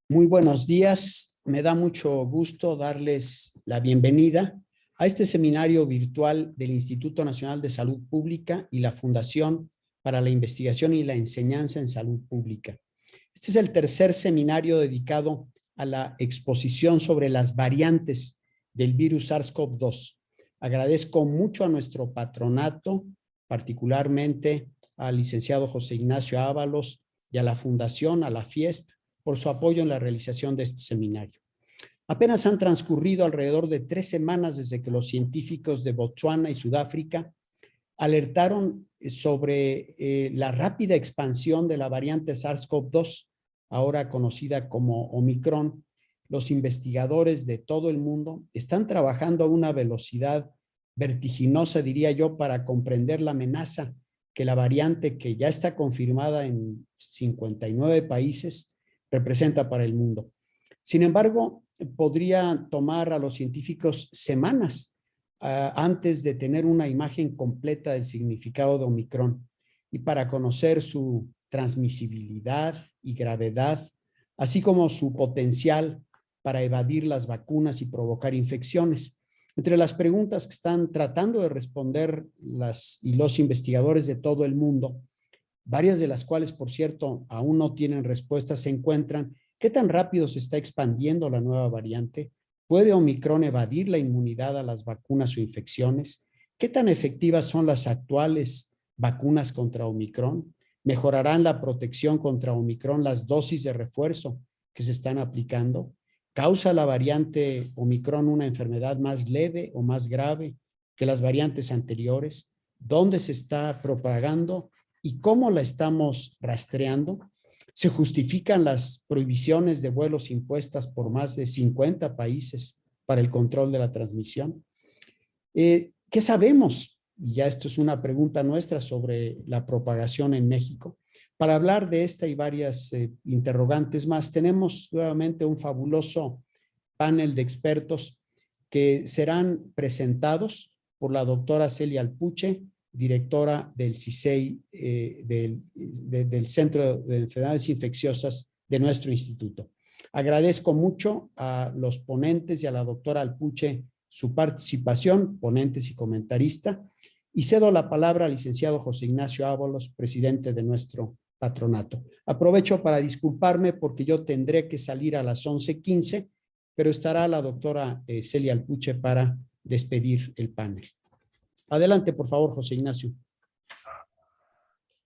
Muy buenos días. Me da mucho gusto darles la bienvenida a este seminario virtual del Instituto Nacional de Salud Pública y la Fundación para la Investigación y la Enseñanza en Salud Pública. Este es el tercer seminario dedicado a la exposición sobre las variantes del virus SARS-CoV-2. Agradezco mucho a nuestro patronato, particularmente al licenciado José Ignacio Ábalos y a la Fundación, a la FIESP, por su apoyo en la realización de este seminario. Apenas han transcurrido alrededor de 3 semanas desde que los científicos de Botsuana y Sudáfrica alertaron sobre la rápida expansión de la variante SARS-CoV-2, ahora conocida como Omicron. Los investigadores de todo el mundo están trabajando a una velocidad vertiginosa, diría yo, para comprender la amenaza que la variante, que ya está confirmada en 59 países, representa para el mundo. Sin embargo, podría tomar a los científicos semanas antes de tener una imagen completa del significado de Omicron y para conocer su transmisibilidad y gravedad, así como su potencial para evadir las vacunas y provocar infecciones. Entre las preguntas que están tratando de responder los investigadores de todo el mundo, varias de las cuales, por cierto, aún no tienen respuestas, se encuentran: ¿qué tan rápido se está expandiendo la nueva variante? ¿Puede Omicron evadir la inmunidad a las vacunas o infecciones? ¿Qué tan efectivas son las actuales vacunas contra Omicron? ¿Mejorarán la protección contra Omicron las dosis de refuerzo que se están aplicando? ¿Causa la variante Omicron una enfermedad más leve o más grave que las variantes anteriores? ¿Dónde se está propagando y cómo la estamos rastreando? ¿Se justifican las prohibiciones de vuelos impuestas por más de 50 países para el control de la transmisión? ¿Qué sabemos? Y ya esto es una pregunta nuestra sobre la propagación en México. Para hablar de esta y varias interrogantes más, tenemos nuevamente un fabuloso panel de expertos que serán presentados por la doctora Celia Alpuche, directora del CISEI, del Centro de Enfermedades Infecciosas de nuestro instituto. Agradezco mucho a los ponentes y a la doctora Alpuche su participación, ponentes y comentarista, y cedo la palabra al licenciado José Ignacio Ábalos, presidente de nuestro patronato. Aprovecho para disculparme porque yo tendré que salir a las 11:15, pero estará la doctora Celia Alpuche para despedir el panel. Adelante, por favor, José Ignacio.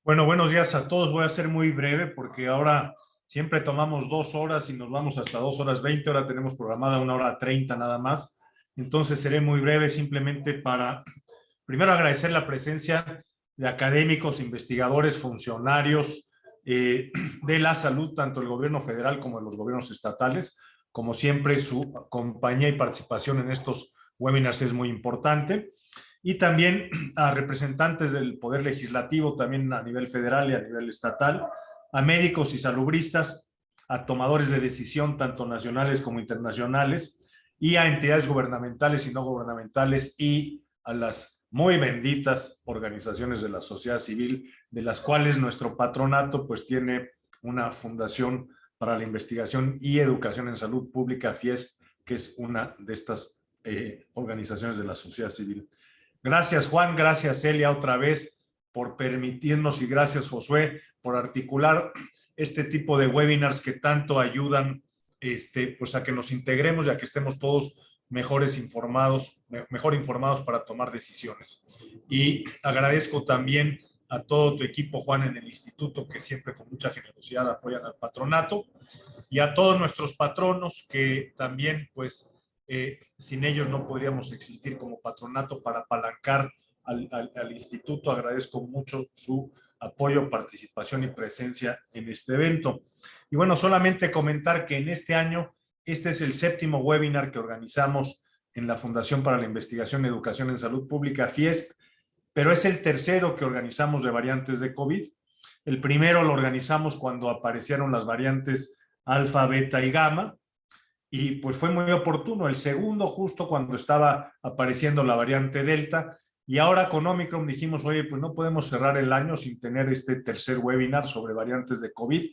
Bueno, buenos días a todos. Voy a ser muy breve porque ahora siempre tomamos 2 horas y nos vamos hasta 2 horas 20. Ahora tenemos programada 1 hora 30 nada más. Entonces seré muy breve simplemente para, primero, agradecer la presencia de académicos, investigadores, funcionarios de la salud, tanto el gobierno federal como de los gobiernos estatales. Como siempre, su compañía y participación en estos webinars es muy importante. Y también a representantes del Poder Legislativo, también a nivel federal y a nivel estatal, a médicos y salubristas, a tomadores de decisión, tanto nacionales como internacionales, y a entidades gubernamentales y no gubernamentales, y a las muy benditas organizaciones de la sociedad civil, de las cuales nuestro patronato pues tiene una fundación para la investigación y educación en salud pública, FIESP, que es una de estas organizaciones de la sociedad civil. Gracias, Juan, gracias, Celia, otra vez por permitirnos, y gracias, Josué, por articular este tipo de webinars que tanto ayudan pues a que nos integremos y a que estemos todos mejor informados para tomar decisiones. Y agradezco también a todo tu equipo, Juan, en el instituto, que siempre con mucha generosidad apoyan al patronato, y a todos nuestros patronos que también, pues, sin ellos no podríamos existir como patronato para apalancar al instituto. Agradezco mucho su apoyo, participación y presencia en este evento. Y bueno, solamente comentar que en este año, este es el 7º webinar que organizamos en la Fundación para la Investigación y Educación en Salud Pública, FIESP, pero es el 3º que organizamos de variantes de COVID. El primero lo organizamos cuando aparecieron las variantes alfa, beta y gamma, y pues fue muy oportuno. El segundo justo cuando estaba apareciendo la variante delta, y ahora con Omicron dijimos, oye, pues no podemos cerrar el año sin tener este tercer webinar sobre variantes de COVID,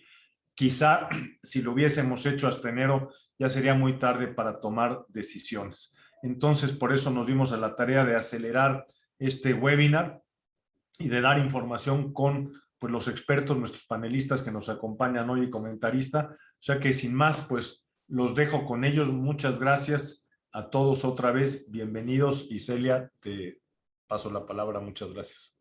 quizá si lo hubiésemos hecho hasta enero ya sería muy tarde para tomar decisiones. Entonces, por eso nos dimos a la tarea de acelerar este webinar y de dar información con pues, los expertos, nuestros panelistas que nos acompañan hoy y comentarista. O sea que sin más, pues los dejo con ellos. Muchas gracias a todos otra vez. Bienvenidos y Celia, te paso la palabra. Muchas gracias.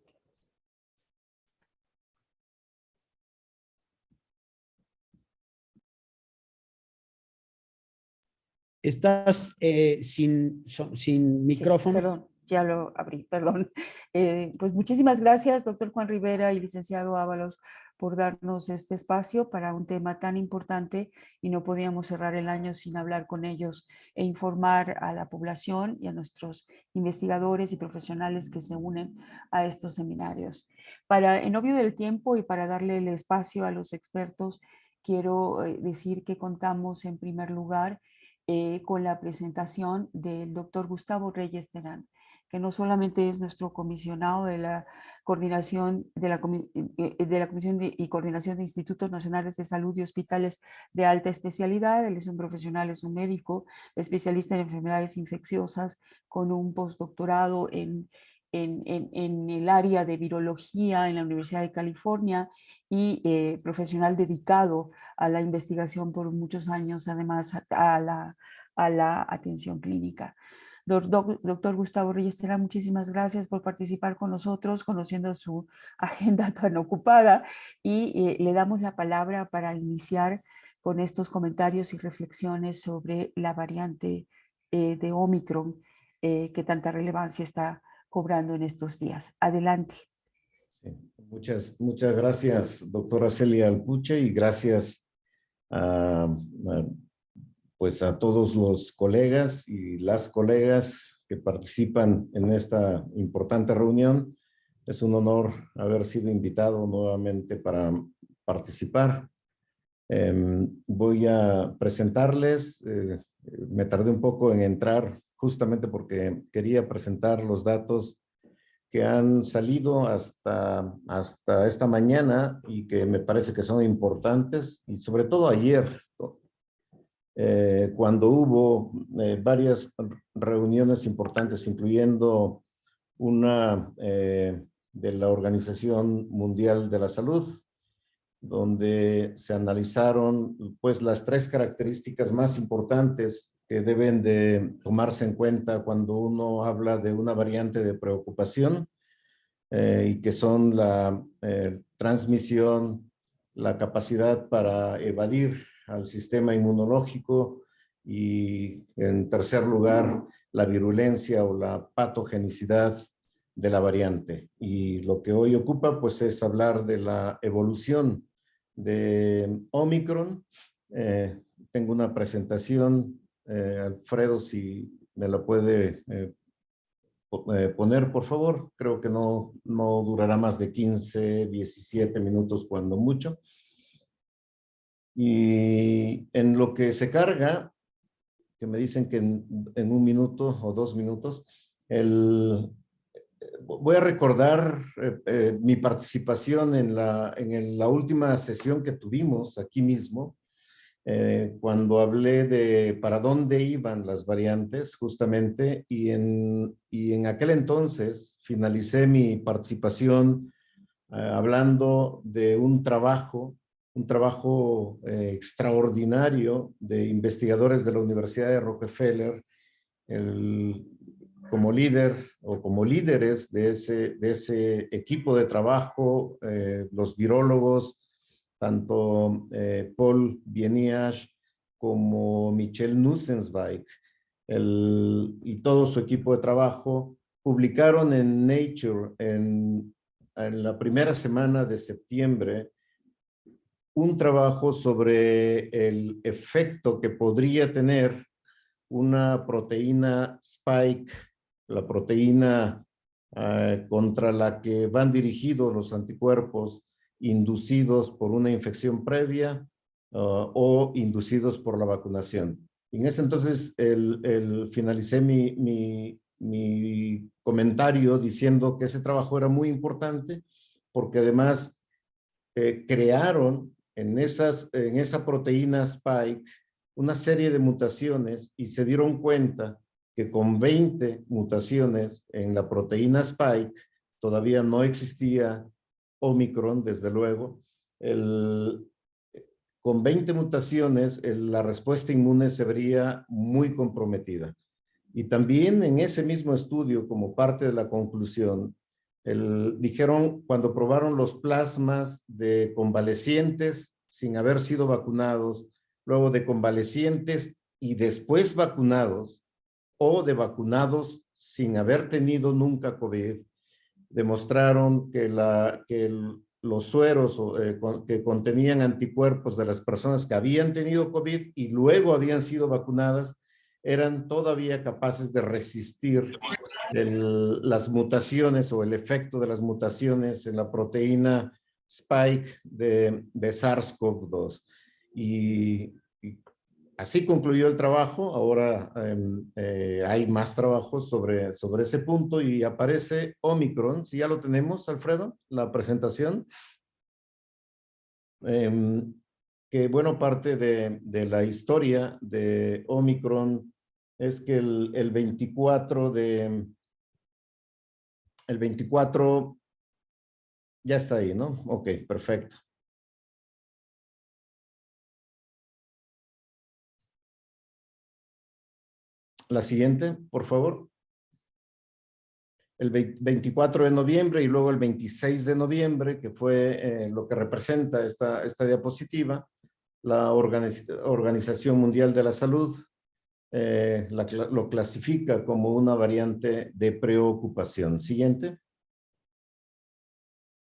Estás sin micrófono. Perdón, ya lo abrí, perdón. Pues muchísimas gracias, doctor Juan Rivera y licenciado Ábalos, por darnos este espacio para un tema tan importante y no podíamos cerrar el año sin hablar con ellos e informar a la población y a nuestros investigadores y profesionales que se unen a estos seminarios. En obvio del tiempo y para darle el espacio a los expertos, quiero decir que contamos en primer lugar con la presentación del doctor Gustavo Reyes Terán, que no solamente es nuestro comisionado de la coordinación de la Comisión y Coordinación de Institutos Nacionales de Salud y Hospitales de Alta Especialidad, él es un profesional, es un médico, especialista en enfermedades infecciosas, con un postdoctorado en el área de virología en la Universidad de California y profesional dedicado a la investigación por muchos años, además a la atención clínica. Doctor Gustavo Reyes Terán, muchísimas gracias por participar con nosotros, conociendo su agenda tan ocupada, y le damos la palabra para iniciar con estos comentarios y reflexiones sobre la variante de Omicron que tanta relevancia está cobrando en estos días. Adelante. Sí, muchas gracias, doctora Celia Alpuche, y gracias pues a todos los colegas y las colegas que participan en esta importante reunión. Es un honor haber sido invitado nuevamente para participar. Voy a presentarles, me tardé un poco en entrar justamente porque quería presentar los datos que han salido hasta esta mañana y que me parece que son importantes, y sobre todo ayer, cuando hubo varias reuniones importantes, incluyendo una de la Organización Mundial de la Salud, donde se analizaron pues las 3 características más importantes que deben de tomarse en cuenta cuando uno habla de una variante de preocupación, y que son la transmisión, la capacidad para evadir al sistema inmunológico y, en tercer lugar, la virulencia o la patogenicidad de la variante. Y lo que hoy ocupa pues es hablar de la evolución de Omicron. Tengo una presentación, Alfredo, si me la puede poner, por favor. Creo que no durará más de 15, 17 minutos cuando mucho. Y en lo que se carga, que me dicen que en 1 minuto o 2 minutos, voy a recordar mi participación en la última sesión que tuvimos aquí mismo, cuando hablé de para dónde iban las variantes, justamente, y en aquel entonces finalicé mi participación hablando de un trabajo extraordinario de investigadores de la Universidad de Rockefeller, como líder o como líderes de ese equipo de trabajo, los virólogos, tanto Paul Bieniasch como Michel Nussenzweig, y todo su equipo de trabajo, publicaron en Nature en la primera semana de septiembre un trabajo sobre el efecto que podría tener una proteína spike, la proteína contra la que van dirigidos los anticuerpos inducidos por una infección previa o inducidos por la vacunación. En ese entonces finalicé mi comentario diciendo que ese trabajo era muy importante porque además crearon en esa proteína Spike una serie de mutaciones y se dieron cuenta que con 20 mutaciones en la proteína Spike, todavía no existía Omicron, desde luego, con 20 mutaciones la respuesta inmune se vería muy comprometida. Y también en ese mismo estudio, como parte de la conclusión, dijeron cuando probaron los plasmas de convalecientes sin haber sido vacunados, luego de convalecientes y después vacunados, o de vacunados sin haber tenido nunca COVID, demostraron que, los sueros que contenían anticuerpos de las personas que habían tenido COVID y luego habían sido vacunadas, eran todavía capaces de resistir las mutaciones o el efecto de las mutaciones en la proteína Spike de SARS-CoV-2. Y así concluyó el trabajo. Ahora hay más trabajos sobre ese punto y aparece Omicron. Si ya lo tenemos, Alfredo, la presentación. Que bueno, parte de la historia de Omicron es que el 24 ya está ahí, ¿no? Ok, perfecto. La siguiente, por favor. El 24 de noviembre y luego el 26 de noviembre, que fue lo que representa esta diapositiva, la Organización Mundial de la Salud lo clasifica como una variante de preocupación. Siguiente.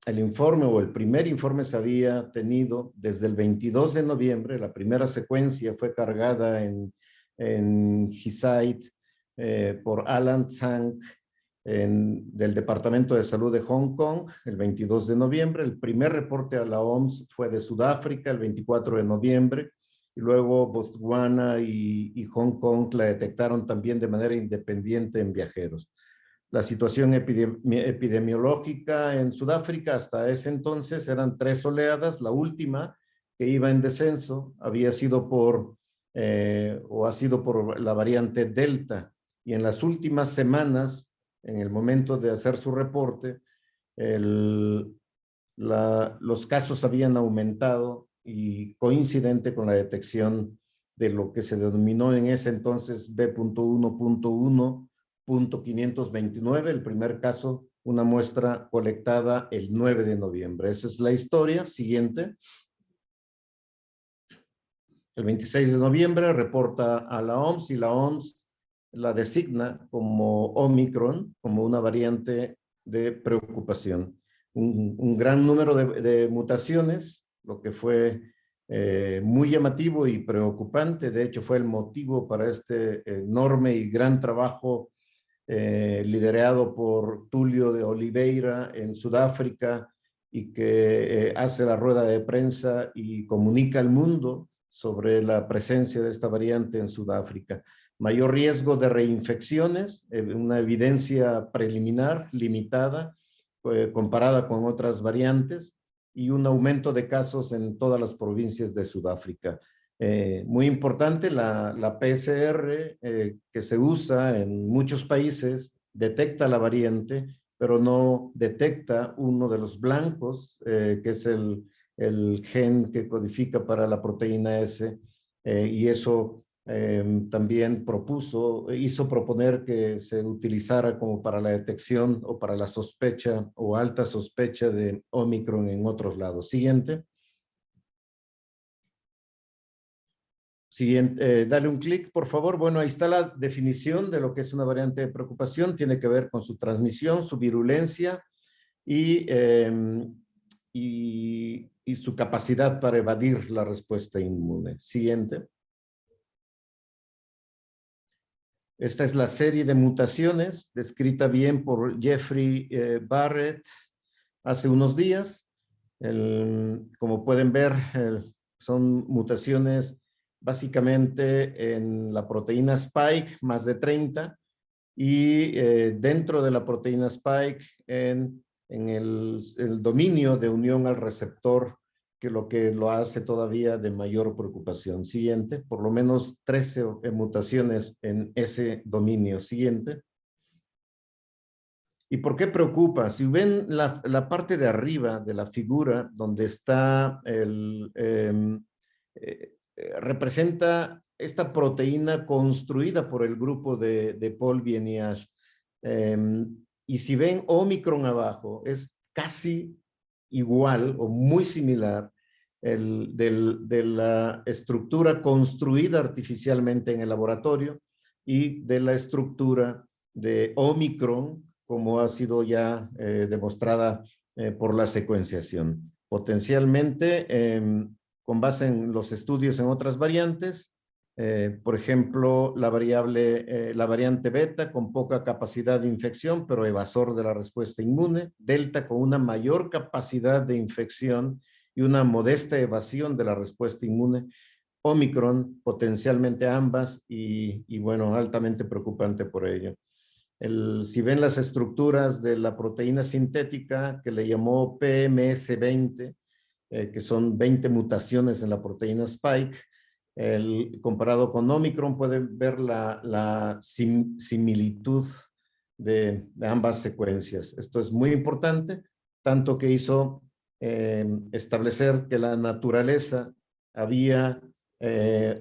El informe o el primer informe se había tenido desde el 22 de noviembre. La primera secuencia fue cargada en GISAID por Alan Zhang del Departamento de Salud de Hong Kong el 22 de noviembre. El primer reporte a la OMS fue de Sudáfrica el 24 de noviembre. Y luego Botswana y Hong Kong la detectaron también de manera independiente en viajeros. La situación epidemiológica en Sudáfrica hasta ese entonces eran 3 oleadas. La última, que iba en descenso, había sido ha sido por la variante Delta. Y en las últimas semanas, en el momento de hacer su reporte, los casos habían aumentado y coincidente con la detección de lo que se denominó en ese entonces B.1.1.529, el primer caso, una muestra colectada el 9 de noviembre. Esa es la historia. Siguiente. El 26 de noviembre reporta a la OMS y la OMS la designa como Omicron, como una variante de preocupación. Un gran número de mutaciones, lo que fue muy llamativo y preocupante. De hecho, fue el motivo para este enorme y gran trabajo liderado por Tulio de Oliveira en Sudáfrica y que hace la rueda de prensa y comunica al mundo sobre la presencia de esta variante en Sudáfrica. Mayor riesgo de reinfecciones, una evidencia preliminar limitada comparada con otras variantes y un aumento de casos en todas las provincias de Sudáfrica. Muy importante, la PCR que se usa en muchos países detecta la variante, pero no detecta uno de los blancos, que es el gen que codifica para la proteína S, y eso también hizo proponer que se utilizara como para la detección o para la sospecha o alta sospecha de Omicron en otros lados. Siguiente. Siguiente, dale un clic, por favor. Bueno, ahí está la definición de lo que es una variante de preocupación. Tiene que ver con su transmisión, su virulencia y su capacidad para evadir la respuesta inmune. Siguiente. Esta es la serie de mutaciones descrita bien por Jeffrey Barrett hace unos días. Como pueden ver, son mutaciones básicamente en la proteína Spike, más de 30, y dentro de la proteína Spike en el dominio de unión al receptor que lo hace todavía de mayor preocupación. Siguiente, por lo menos 13 mutaciones en ese dominio. Siguiente. ¿Y por qué preocupa? Si ven la parte de arriba de la figura, donde está representa esta proteína construida por el grupo de Paul Vieniage. Y si ven Omicron abajo, es casi igual o muy similar de la estructura construida artificialmente en el laboratorio y de la estructura de Omicron, como ha sido ya demostrada por la secuenciación. Potencialmente, con base en los estudios en otras variantes, por ejemplo, la variante beta con poca capacidad de infección, pero evasor de la respuesta inmune, delta con una mayor capacidad de infección y una modesta evasión de la respuesta inmune, Omicron, potencialmente ambas, y bueno, altamente preocupante por ello. Si ven las estructuras de la proteína sintética que le llamó PMS20, que son 20 mutaciones en la proteína Spike, comparado con Omicron, pueden ver la similitud de ambas secuencias. Esto es muy importante, tanto que hizo establecer que la naturaleza había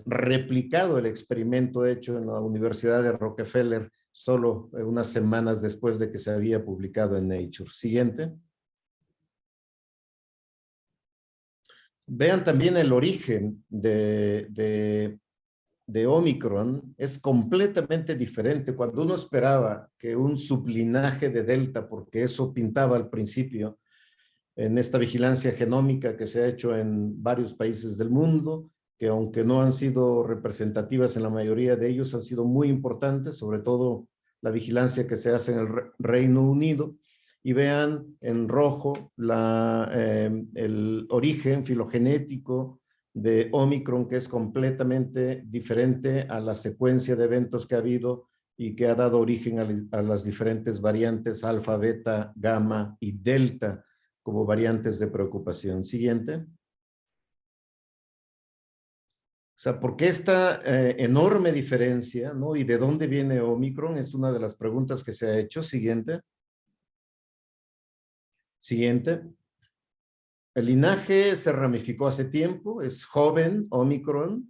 replicado el experimento hecho en la Universidad de Rockefeller solo unas semanas después de que se había publicado en Nature. Siguiente. Vean también el origen de Omicron. Es completamente diferente. Cuando uno esperaba que un sublinaje de Delta, porque eso pintaba al principio en esta vigilancia genómica que se ha hecho en varios países del mundo, que aunque no han sido representativas en la mayoría de ellos, han sido muy importantes, sobre todo la vigilancia que se hace en el Reino Unido. Y vean en rojo el origen filogenético de Omicron, que es completamente diferente a la secuencia de eventos que ha habido y que ha dado origen a las diferentes variantes alfa, beta, gamma y delta como variantes de preocupación. Siguiente. O sea, ¿por qué esta enorme diferencia, ¿no? ¿Y de dónde viene Omicron? Es una de las preguntas que se ha hecho. Siguiente. Siguiente. El linaje se ramificó hace tiempo, es joven, Omicron,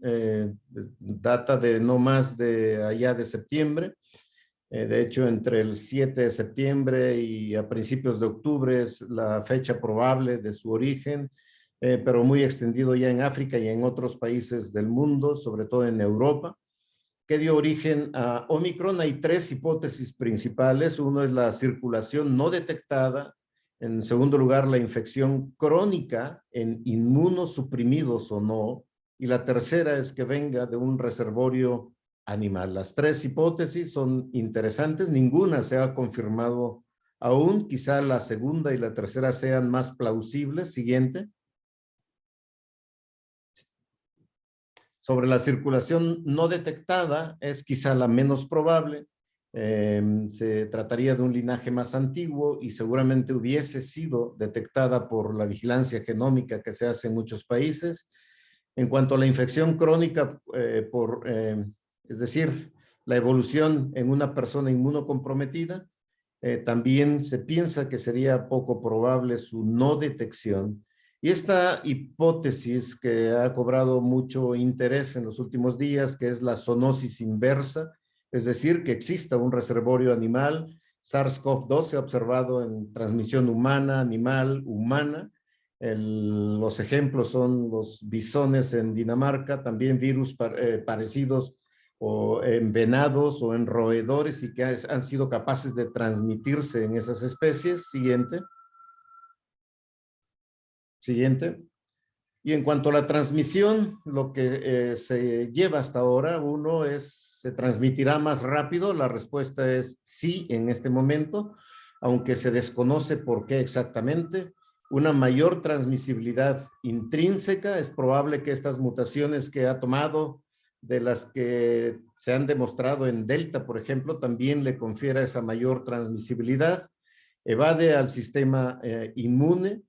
data de no más de allá de septiembre. De hecho, entre el 7 de septiembre y a principios de octubre es la fecha probable de su origen. Pero muy extendido ya en África y en otros países del mundo, sobre todo en Europa. ¿Qué dio origen a Omicron? Hay tres hipótesis principales. Uno es la circulación no detectada. En segundo lugar, la infección crónica en inmunosuprimidos o no. Y la tercera es que venga de un reservorio animal. Las tres hipótesis son interesantes. Ninguna se ha confirmado aún. Quizá la segunda y la tercera sean más plausibles. Siguiente. Sobre la circulación no detectada, es quizá la menos probable. Se trataría de un linaje más antiguo y seguramente hubiese sido detectada por la vigilancia genómica que se hace en muchos países. En cuanto a la infección crónica, es decir, la evolución en una persona inmunocomprometida, también se piensa que sería poco probable su no detección. Y esta hipótesis que ha cobrado mucho interés en los últimos días, que es la zoonosis inversa, es decir, que exista un reservorio animal. SARS-CoV-2 se ha observado en transmisión humana, animal, humana. Los ejemplos son los bisones en Dinamarca, también virus parecidos o en venados o en roedores y que han sido capaces de transmitirse en esas especies. Siguiente. Siguiente. Y en cuanto a la transmisión, lo que se lleva hasta ahora, uno es, ¿se transmitirá más rápido? La respuesta es sí en este momento, aunque se desconoce por qué exactamente. Una mayor transmisibilidad intrínseca, es probable que estas mutaciones que ha tomado, de las que se han demostrado en Delta, por ejemplo, también le confiera esa mayor transmisibilidad. Evade al sistema inmune,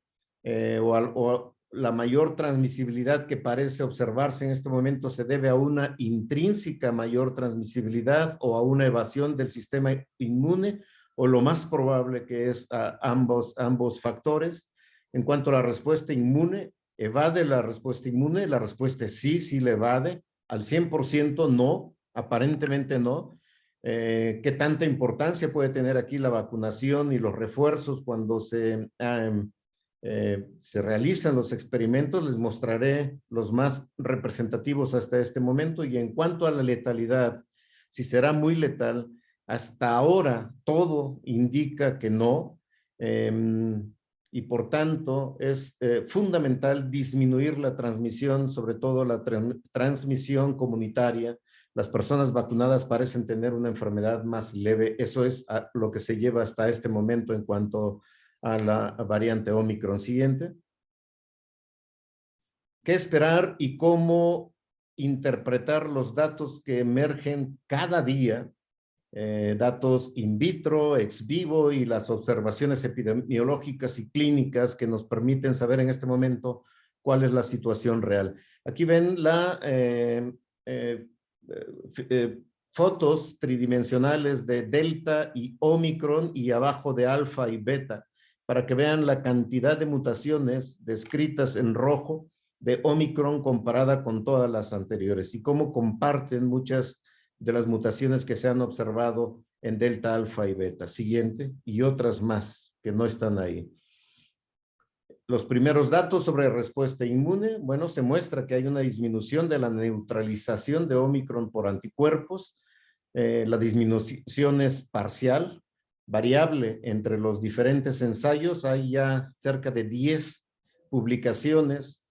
o la mayor transmisibilidad que parece observarse en este momento se debe a una intrínseca mayor transmisibilidad o a una evasión del sistema inmune, o lo más probable que es a ambos factores. En cuanto a la respuesta inmune, ¿evade la respuesta inmune? La respuesta es sí, sí la evade. Al 100% no, aparentemente no. ¿Qué tanta importancia puede tener aquí la vacunación y los refuerzos cuando se realizan los experimentos? Les mostraré los más representativos hasta este momento. Y en cuanto a la letalidad, si será muy letal, hasta ahora todo indica que no, y por tanto es fundamental disminuir la transmisión, sobre todo la transmisión comunitaria. Las personas vacunadas parecen tener una enfermedad más leve. Eso es lo que se lleva hasta este momento en cuanto a la variante Omicron. Siguiente. ¿Qué esperar y cómo interpretar los datos que emergen cada día? Datos in vitro, ex vivo y las observaciones epidemiológicas y clínicas que nos permiten saber en este momento cuál es la situación real. Aquí ven fotos tridimensionales de Delta y Omicron y abajo de Alfa y Beta, para que vean la cantidad de mutaciones descritas en rojo de Omicron comparada con todas las anteriores y cómo comparten muchas de las mutaciones que se han observado en Delta, Alfa y Beta. Siguiente, y otras más que no están ahí. Los primeros datos sobre respuesta inmune, bueno, se muestra que hay una disminución de la neutralización de Omicron por anticuerpos. La disminución es parcial, variable entre los diferentes ensayos. Hay ya cerca de 10 publicaciones.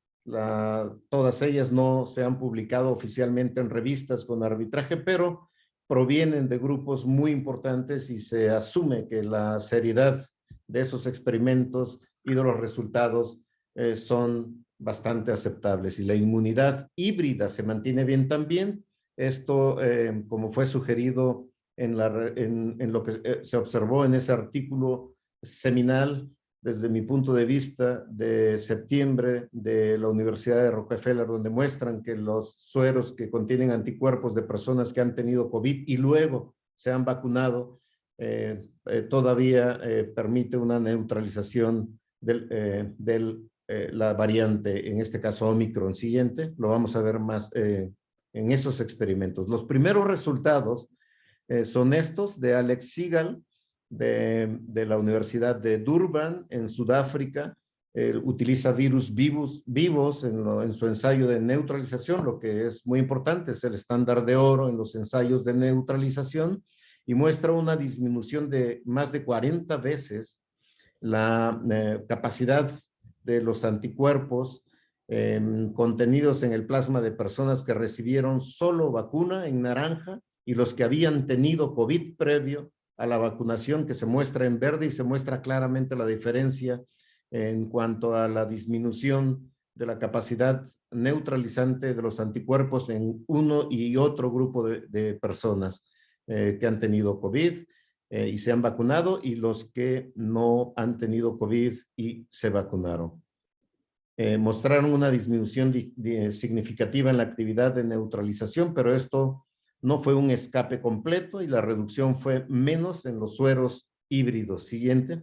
Todas ellas no se han publicado oficialmente en revistas con arbitraje, pero provienen de grupos muy importantes y se asume que la seriedad de esos experimentos y de los resultados son bastante aceptables. Y la inmunidad híbrida se mantiene bien también. Esto, como fue sugerido en lo que se observó en ese artículo seminal, desde mi punto de vista, de septiembre de la Universidad de Rockefeller, donde muestran que los sueros que contienen anticuerpos de personas que han tenido COVID y luego se han vacunado, todavía permite una neutralización de la variante, en este caso Omicron. Siguiente, lo vamos a ver más en esos experimentos. Los primeros resultados son estos de Alex Sigal, de la Universidad de Durban, en Sudáfrica. Utiliza virus vivos en su ensayo de neutralización, lo que es muy importante, es el estándar de oro en los ensayos de neutralización, y muestra una disminución de más de 40 veces la capacidad de los anticuerpos contenidos en el plasma de personas que recibieron solo vacuna en naranja y los que habían tenido COVID previo a la vacunación, que se muestra en verde, y se muestra claramente la diferencia en cuanto a la disminución de la capacidad neutralizante de los anticuerpos en uno y otro grupo de personas que han tenido COVID y se han vacunado, y los que no han tenido COVID y se vacunaron. Mostraron una disminución significativa en la actividad de neutralización, pero esto no fue un escape completo y la reducción fue menos en los sueros híbridos. Siguiente.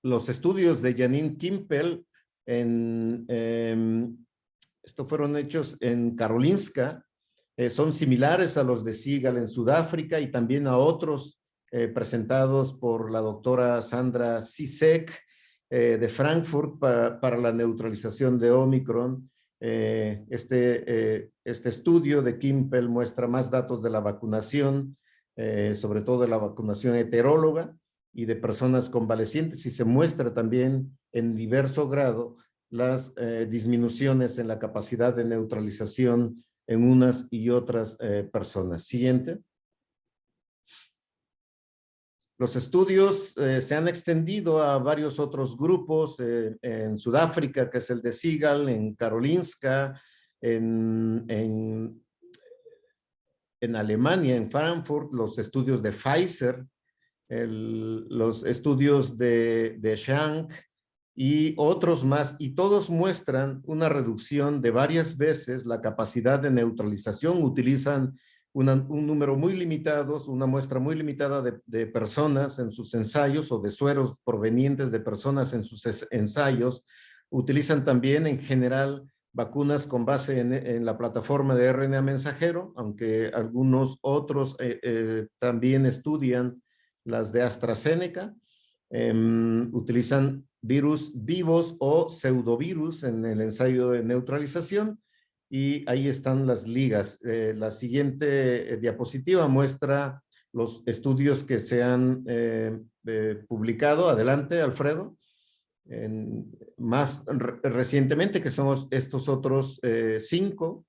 Los estudios de Janine Kimpel, estos fueron hechos en Karolinska, son similares a los de Sigal en Sudáfrica y también a otros presentados por la doctora Sandra Sisek de Frankfurt para la neutralización de Omicron. Este estudio de Kimpel muestra más datos de la vacunación, sobre todo de la vacunación heteróloga y de personas convalecientes, y se muestra también en diverso grado las disminuciones en la capacidad de neutralización en unas y otras personas. Siguiente. Los estudios se han extendido a varios otros grupos, en Sudáfrica, que es el de Sigal, en Karolinska, en Alemania, en Frankfurt, los estudios de Pfizer, los estudios de Shank y otros más, y todos muestran una reducción de varias veces la capacidad de neutralización. Utilizan un número muy limitado, una muestra muy limitada de personas en sus ensayos, o de sueros provenientes de personas en sus ensayos. Utilizan también en general vacunas con base en la plataforma de RNA mensajero, aunque algunos otros también estudian las de AstraZeneca. Utilizan virus vivos o pseudovirus en el ensayo de neutralización, y ahí están las ligas. La siguiente diapositiva muestra los estudios que se han publicado. Adelante, Alfredo. Más recientemente, que son estos otros 5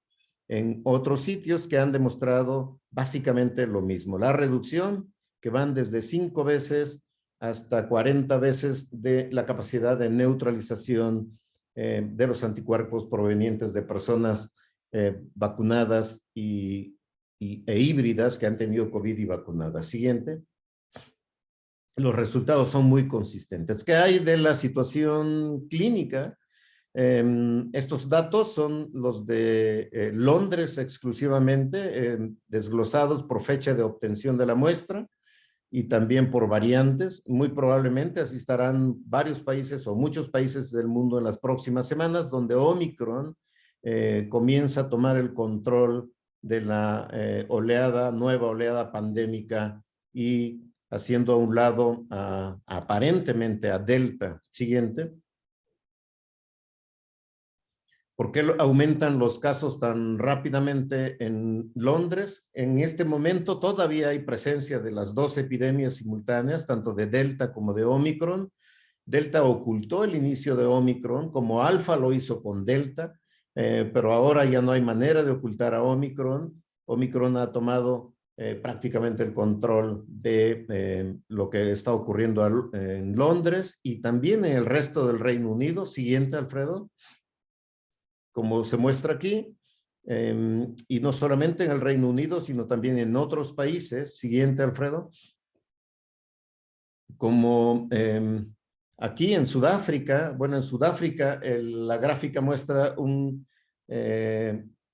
en otros sitios que han demostrado básicamente lo mismo. La reducción, que van desde 5 veces hasta 40 veces de la capacidad de neutralización de los anticuerpos provenientes de personas vacunadas e híbridas que han tenido COVID y vacunadas. Siguiente. Los resultados son muy consistentes. ¿Qué hay de la situación clínica? Estos datos son los de Londres exclusivamente, desglosados por fecha de obtención de la muestra y también por variantes. Muy probablemente así estarán varios países o muchos países del mundo en las próximas semanas, donde Omicron comienza a tomar el control de la nueva oleada pandémica, y haciendo a un lado aparentemente a Delta. Siguiente. ¿Por qué aumentan los casos tan rápidamente en Londres? En este momento todavía hay presencia de las 2 epidemias simultáneas, tanto de Delta como de Omicron. Delta ocultó el inicio de Omicron, como Alfa lo hizo con Delta, pero ahora ya no hay manera de ocultar a Omicron. Omicron ha tomado prácticamente el control de lo que está ocurriendo en Londres y también en el resto del Reino Unido. Siguiente, Alfredo. Como se muestra aquí, y no solamente en el Reino Unido, sino también en otros países. Siguiente, Alfredo. Como aquí en Sudáfrica, bueno, en Sudáfrica la gráfica muestra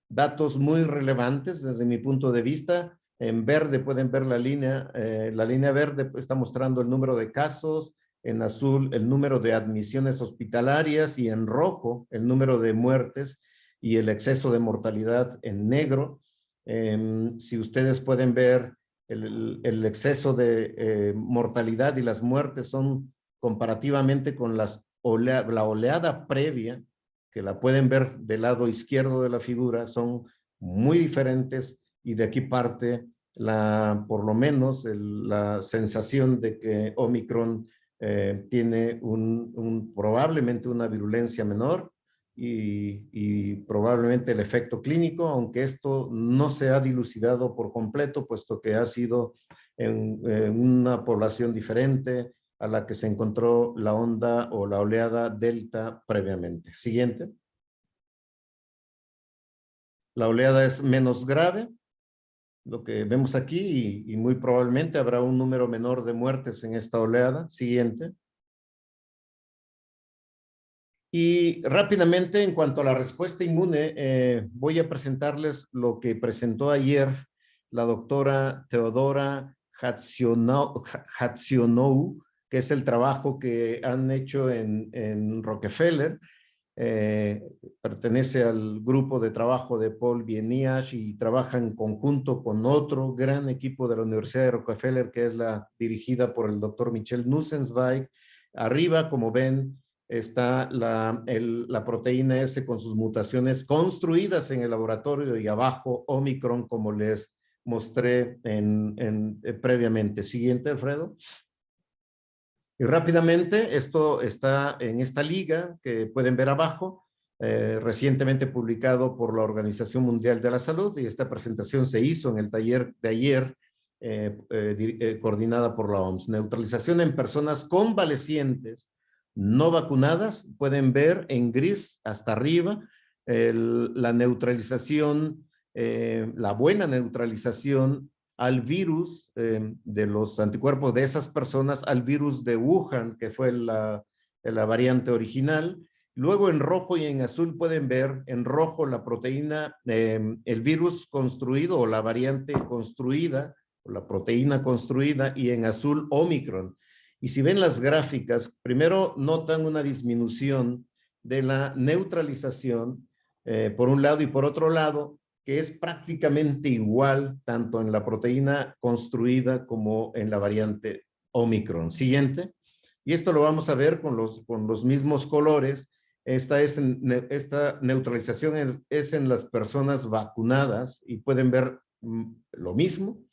datos muy relevantes desde mi punto de vista. En verde pueden ver la línea verde está mostrando el número de casos, en azul el número de admisiones hospitalarias, y en rojo el número de muertes y el exceso de mortalidad en negro. Si ustedes pueden ver, el exceso de mortalidad y las muertes son comparativamente con la oleada previa, que la pueden ver del lado izquierdo de la figura, son muy diferentes, y de aquí parte por lo menos la sensación de que Omicron tiene probablemente una virulencia menor y probablemente el efecto clínico, aunque esto no se ha dilucidado por completo, puesto que ha sido en una población diferente a la que se encontró la onda o la oleada Delta previamente. Siguiente. La oleada es menos grave, lo que vemos aquí, y muy probablemente habrá un número menor de muertes en esta oleada. Siguiente. Y rápidamente, en cuanto a la respuesta inmune, voy a presentarles lo que presentó ayer la doctora Teodora Hatsionou, que es el trabajo que han hecho en Rockefeller. Pertenece al grupo de trabajo de Paul Bieniash y trabaja en conjunto con otro gran equipo de la Universidad de Rockefeller, que es la dirigida por el doctor Michel Nussenzweig. Arriba, como ven, está la proteína S con sus mutaciones construidas en el laboratorio, y abajo Omicron, como les mostré previamente. Siguiente, Alfredo. Y rápidamente, esto está en esta liga que pueden ver abajo, recientemente publicado por la Organización Mundial de la Salud, y esta presentación se hizo en el taller de ayer, coordinada por la OMS. Neutralización en personas convalecientes no vacunadas. Pueden ver en gris hasta arriba la neutralización, la buena neutralización al virus de los anticuerpos de esas personas, al virus de Wuhan, que fue la variante original. Luego en rojo y en azul pueden ver en rojo la proteína, el virus construido o la variante construida, o la proteína construida, y en azul Omicron. Y si ven las gráficas, primero notan una disminución de la neutralización por un lado, y por otro lado, que es prácticamente igual tanto en la proteína construida como en la variante Omicron. Siguiente. Y esto lo vamos a ver con los mismos colores. Esta neutralización es en las personas vacunadas y pueden ver lo mismo,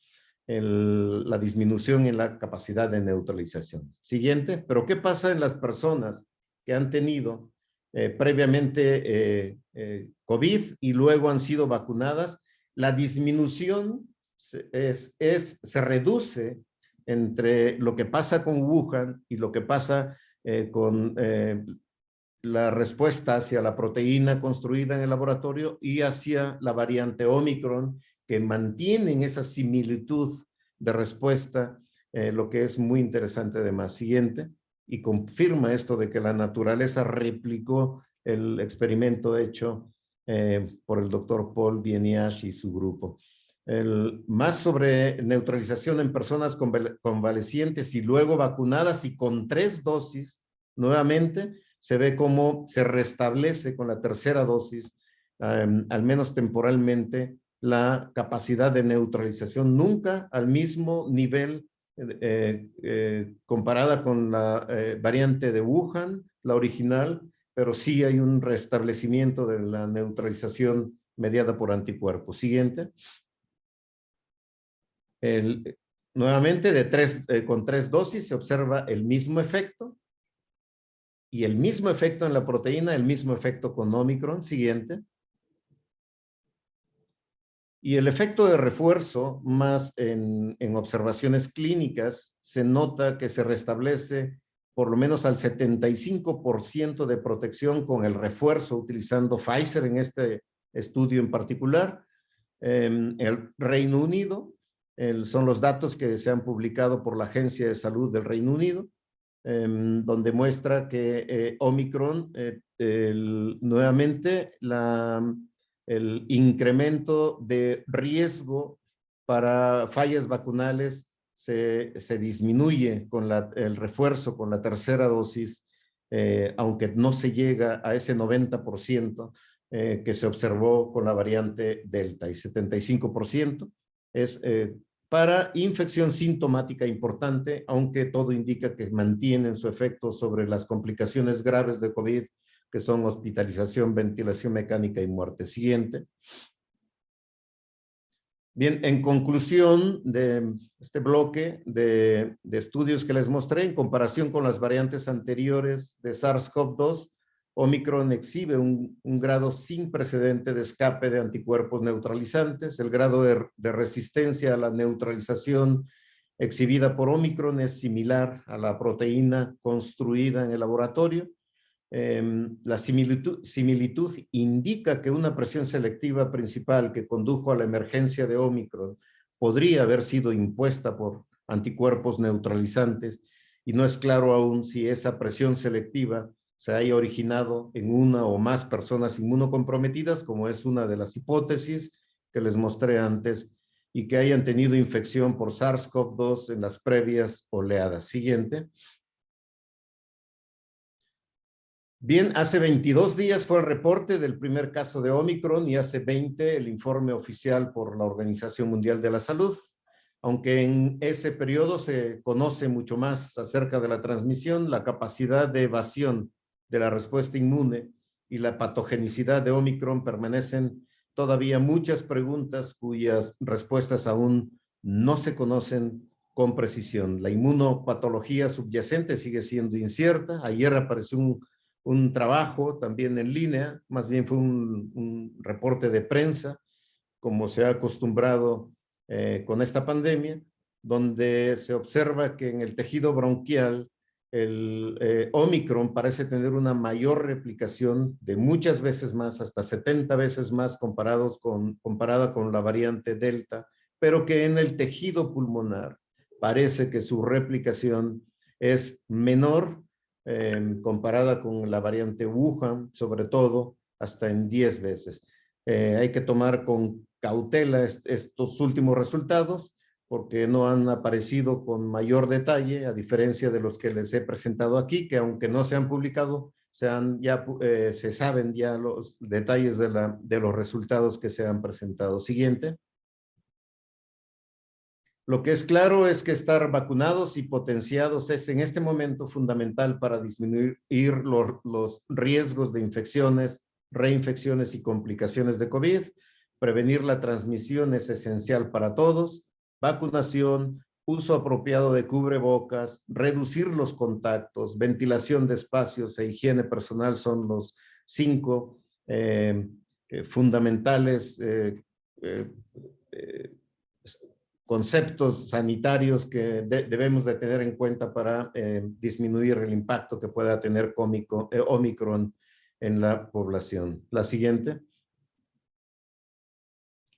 la disminución en la capacidad de neutralización. Siguiente. Pero ¿qué pasa en las personas que han tenido previamente COVID y luego han sido vacunadas? La disminución se reduce entre lo que pasa con Wuhan y lo que pasa con la respuesta hacia la proteína construida en el laboratorio y hacia la variante Omicron, que mantienen esa similitud de respuesta, lo que es muy interesante además. Siguiente. Y confirma esto de que la naturaleza replicó el experimento hecho por el doctor Paul Bieniash y su grupo. Más sobre neutralización en personas convalecientes y luego vacunadas y con 3 dosis, nuevamente se ve cómo se restablece con la tercera dosis, al menos temporalmente, la capacidad de neutralización, nunca al mismo nivel comparada con la variante de Wuhan, la original, pero sí hay un restablecimiento de la neutralización mediada por anticuerpos. Siguiente. Nuevamente, con 3 dosis se observa el mismo efecto, y el mismo efecto en la proteína, el mismo efecto con Omicron. Siguiente. Y el efecto de refuerzo, más en observaciones clínicas, se nota que se restablece por lo menos al 75% de protección con el refuerzo utilizando Pfizer en este estudio en particular. El Reino Unido, son los datos que se han publicado por la Agencia de Salud del Reino Unido, donde muestra que Omicron, nuevamente, el incremento de riesgo para fallas vacunales se disminuye con el refuerzo, con la tercera dosis, aunque no se llega a ese 90% que se observó con la variante Delta, y 75% es para infección sintomática importante, aunque todo indica que mantienen su efecto sobre las complicaciones graves de COVID, que son hospitalización, ventilación mecánica y muerte. Siguiente. Bien, en conclusión de este bloque de estudios que les mostré, en comparación con las variantes anteriores de SARS-CoV-2, Omicron exhibe un grado sin precedente de escape de anticuerpos neutralizantes. El grado de resistencia a la neutralización exhibida por Omicron es similar a la proteína construida en el laboratorio. La similitud indica que una presión selectiva principal que condujo a la emergencia de Omicron podría haber sido impuesta por anticuerpos neutralizantes, y no es claro aún si esa presión selectiva se haya originado en una o más personas inmunocomprometidas, como es una de las hipótesis que les mostré antes, y que hayan tenido infección por SARS-CoV-2 en las previas oleadas. Siguiente. Bien, hace 22 días fue el reporte del primer caso de Omicron y hace 20 el informe oficial por la Organización Mundial de la Salud. Aunque en ese periodo se conoce mucho más acerca de la transmisión, la capacidad de evasión de la respuesta inmune y la patogenicidad de Omicron permanecen todavía muchas preguntas cuyas respuestas aún no se conocen con precisión. La inmunopatología subyacente sigue siendo incierta. Ayer apareció un trabajo también en línea, más bien fue un reporte de prensa, como se ha acostumbrado con esta pandemia, donde se observa que en el tejido bronquial el Omicron parece tener una mayor replicación de muchas veces más, hasta 70 veces más comparada con la variante Delta, pero que en el tejido pulmonar parece que su replicación es menor comparada con la variante Wuhan, sobre todo hasta en 10 veces. Hay que tomar con cautela estos últimos resultados porque no han aparecido con mayor detalle, a diferencia de los que les he presentado aquí, que aunque no se han publicado, se saben ya los detalles de los resultados que se han presentado. Siguiente. Lo que es claro es que estar vacunados y potenciados es en este momento fundamental para disminuir los riesgos de infecciones, reinfecciones y complicaciones de COVID. Prevenir la transmisión es esencial para todos. Vacunación, uso apropiado de cubrebocas, reducir los contactos, ventilación de espacios e higiene personal son los 5 fundamentales conceptos sanitarios que debemos de tener en cuenta para disminuir el impacto que pueda tener Omicron en la población. La siguiente.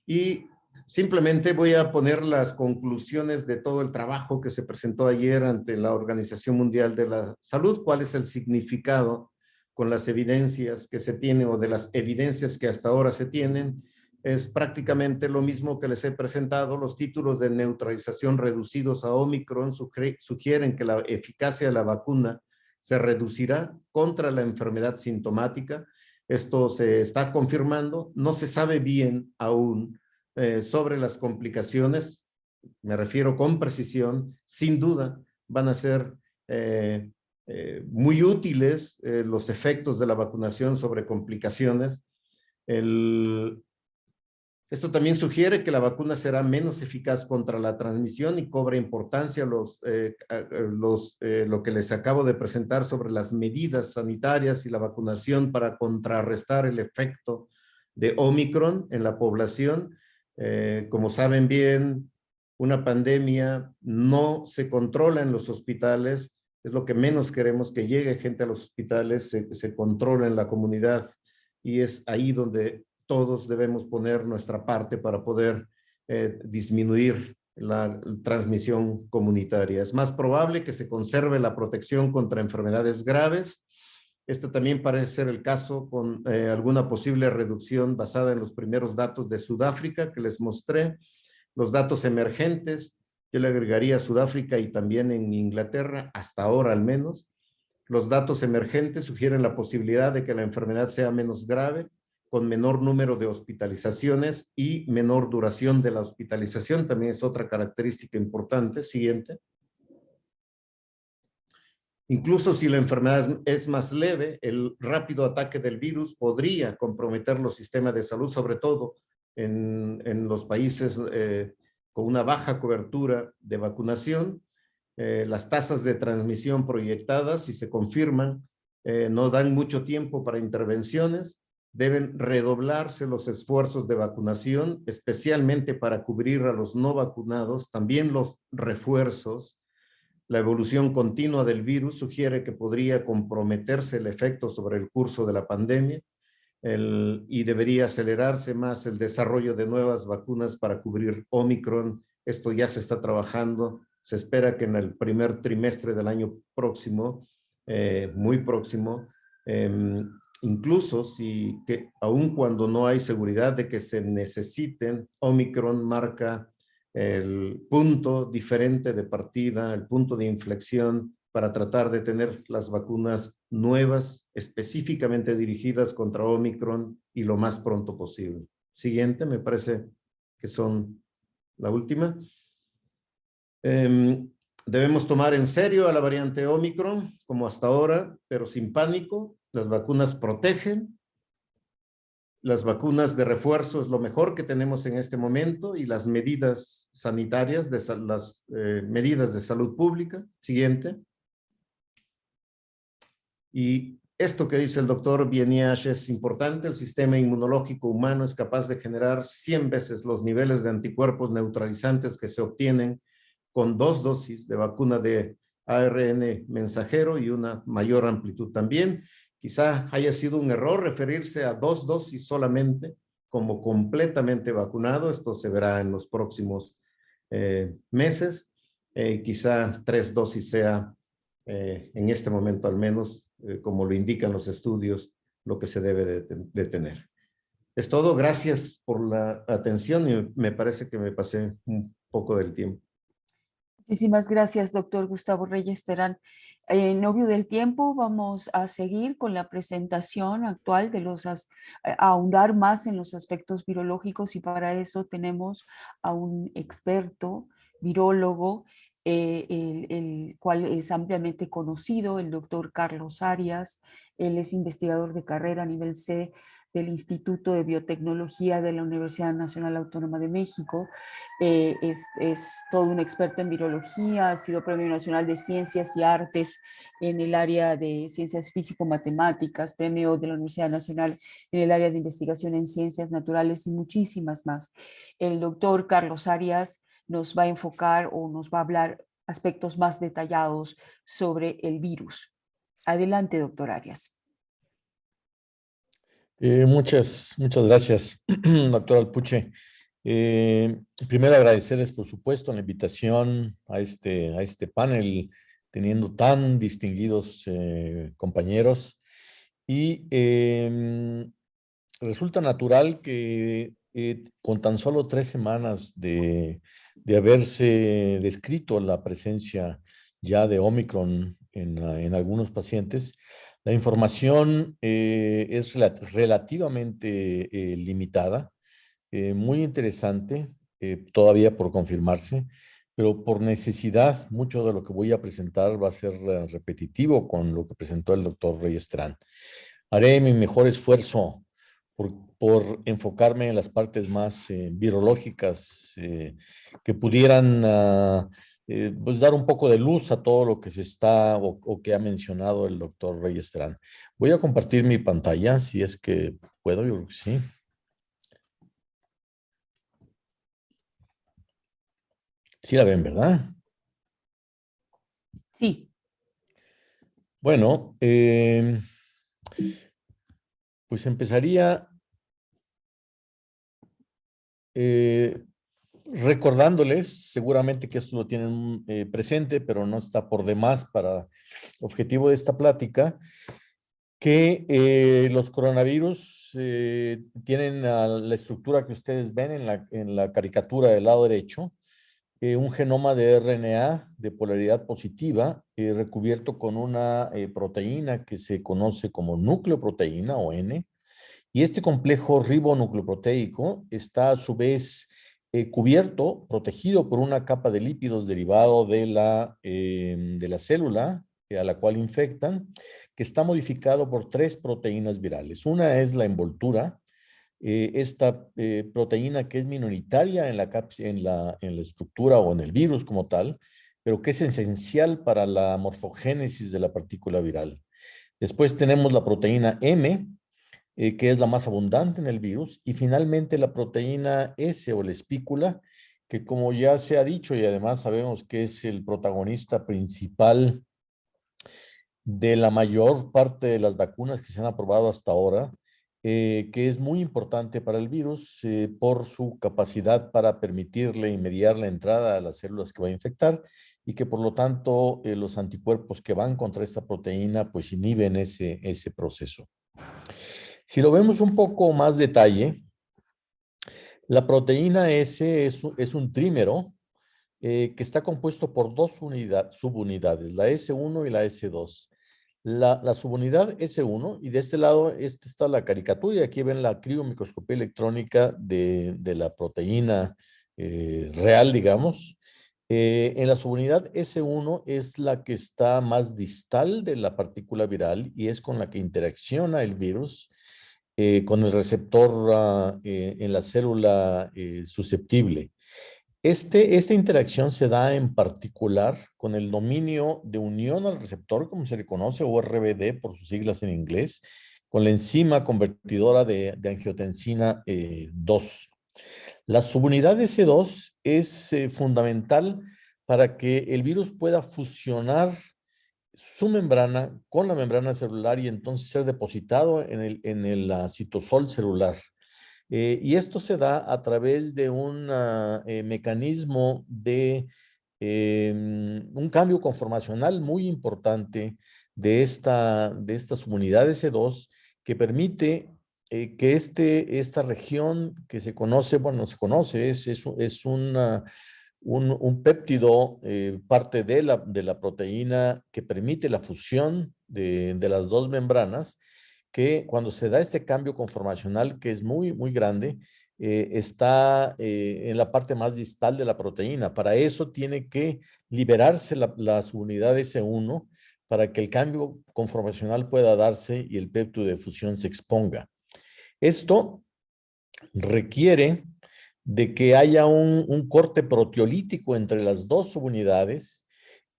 Y simplemente voy a poner las conclusiones de todo el trabajo que se presentó ayer ante la Organización Mundial de la Salud. ¿Cuál es el significado con las evidencias que se tienen o de las evidencias que hasta ahora se tienen? Es prácticamente lo mismo que les he presentado. Los títulos de neutralización reducidos a Omicron sugieren que la eficacia de la vacuna se reducirá contra la enfermedad sintomática. Esto se está confirmando. No se sabe bien aún sobre las complicaciones. Me refiero con precisión. Sin duda van a ser muy útiles los efectos de la vacunación sobre complicaciones. Esto también sugiere que la vacuna será menos eficaz contra la transmisión y cobra importancia lo que les acabo de presentar sobre las medidas sanitarias y la vacunación para contrarrestar el efecto de Omicron en la población. Como saben bien, una pandemia no se controla en los hospitales. Es lo que menos queremos, que llegue gente a los hospitales, se controla en la comunidad, y es ahí donde todos debemos poner nuestra parte para poder disminuir la transmisión comunitaria. Es más probable que se conserve la protección contra enfermedades graves. Esto también parece ser el caso con alguna posible reducción basada en los primeros datos de Sudáfrica que les mostré. Los datos emergentes, yo le agregaría a Sudáfrica y también en Inglaterra, hasta ahora al menos. Los datos emergentes sugieren la posibilidad de que la enfermedad sea menos grave, con menor número de hospitalizaciones y menor duración de la hospitalización. También es otra característica importante. Siguiente. Incluso si la enfermedad es más leve, el rápido ataque del virus podría comprometer los sistemas de salud, sobre todo en los países con una baja cobertura de vacunación. Las tasas de transmisión proyectadas, si se confirman, no dan mucho tiempo para intervenciones. Deben redoblarse los esfuerzos de vacunación, especialmente para cubrir a los no vacunados, también los refuerzos. La evolución continua del virus sugiere que podría comprometerse el efecto sobre el curso de la pandemia y debería acelerarse más el desarrollo de nuevas vacunas para cubrir Omicron. Esto ya se está trabajando. Se espera que en el primer trimestre del año próximo, muy próximo, incluso aun cuando no hay seguridad de que se necesiten, Omicron marca el punto diferente de partida, el punto de inflexión para tratar de tener las vacunas nuevas, específicamente dirigidas contra Omicron y lo más pronto posible. Siguiente, me parece que son la última. Debemos tomar en serio a la variante Omicron, como hasta ahora, pero sin pánico. Las vacunas protegen. Las vacunas de refuerzo es lo mejor que tenemos en este momento, y las medidas sanitarias, las medidas de salud pública. Siguiente. Y esto que dice el doctor Bieniash es importante. El sistema inmunológico humano es capaz de generar 100 veces los niveles de anticuerpos neutralizantes que se obtienen con 2 dosis de vacuna de ARN mensajero y una mayor amplitud también. Quizá haya sido un error referirse a 2 dosis solamente. como completamente vacunado. Esto se verá en los próximos meses. Quizá 3 dosis sea, en este momento al menos, como lo indican los estudios, lo que se debe de tener. Es todo. Gracias por la atención y me parece que me pasé un poco del tiempo. Muchísimas gracias, doctor Gustavo Reyes Terán. En obvio del tiempo, vamos a seguir con la presentación actual de a ahondar más en los aspectos virológicos, y para eso tenemos a un experto virólogo, el cual es ampliamente conocido, el doctor Carlos Arias. Él es investigador de carrera a nivel C del Instituto de Biotecnología de la Universidad Nacional Autónoma de México. Es todo un experto en virología, ha sido Premio Nacional de Ciencias y Artes en el área de Ciencias Físico-Matemáticas, Premio de la Universidad Nacional en el área de Investigación en Ciencias Naturales y muchísimas más. El doctor Carlos Arias nos va a enfocar o nos va a hablar aspectos más detallados sobre el virus. Adelante, doctor Arias. Muchas gracias, doctor Alpuche. Primero agradecerles, por supuesto, la invitación a este panel, teniendo tan distinguidos compañeros. Y resulta natural que con tan solo 3 semanas de haberse descrito la presencia ya de Omicron en algunos pacientes, la información es relativamente limitada, muy interesante, todavía por confirmarse, pero por necesidad, mucho de lo que voy a presentar va a ser repetitivo con lo que presentó el doctor Reyes Terán. Haré mi mejor esfuerzo por enfocarme en las partes más virológicas que pudieran pues dar un poco de luz a todo lo que se está o que ha mencionado el doctor Reyes Terán. Voy a compartir mi pantalla, si es que puedo, yo creo que sí. Sí la ven, ¿verdad? Sí. Bueno, pues empezaría recordándoles, seguramente que esto lo tienen presente, pero no está por demás para objetivo de esta plática, que los coronavirus tienen la estructura que ustedes ven en la caricatura del lado derecho, un genoma de RNA de polaridad positiva recubierto con una proteína que se conoce como nucleoproteína o N, y este complejo ribonucleoproteico está a su vez cubierto, protegido por una capa de lípidos derivado de la célula a la cual infectan, que está modificado por 3 proteínas virales. Una es la envoltura, esta proteína que es minoritaria en la estructura o en el virus como tal, pero que es esencial para la morfogénesis de la partícula viral. Después tenemos la proteína M, que es la más abundante en el virus, y finalmente la proteína S o la espícula, que como ya se ha dicho y además sabemos que es el protagonista principal de la mayor parte de las vacunas que se han aprobado hasta ahora, que es muy importante para el virus por su capacidad para permitirle y mediar la entrada a las células que va a infectar, y que por lo tanto los anticuerpos que van contra esta proteína pues inhiben ese proceso. Si lo vemos un poco más detalle, la proteína S es un trímero que está compuesto por 2 subunidades, la S1 y la S2. La subunidad S1, y de este lado está la caricatura, y aquí ven la criomicroscopía electrónica de la proteína real, digamos. En la subunidad S1 es la que está más distal de la partícula viral y es con la que interacciona el virus con el receptor en la célula susceptible. Esta interacción se da en particular con el dominio de unión al receptor, como se le conoce, o RBD por sus siglas en inglés, con la enzima convertidora de angiotensina 2. La subunidad S2 es fundamental para que el virus pueda fusionar su membrana con la membrana celular y entonces ser depositado en el citosol celular. Y esto se da a través de un mecanismo de un cambio conformacional muy importante de estas unidades E2 que permite que esta región que se conoce, bueno, se conoce, es un péptido, parte de la proteína que permite la fusión de las dos membranas, que cuando se da este cambio conformacional, que es muy, muy grande, está en la parte más distal de la proteína. Para eso tiene que liberarse las unidades E1 para que el cambio conformacional pueda darse y el péptido de fusión se exponga. Esto requiere de que haya un corte proteolítico entre las dos subunidades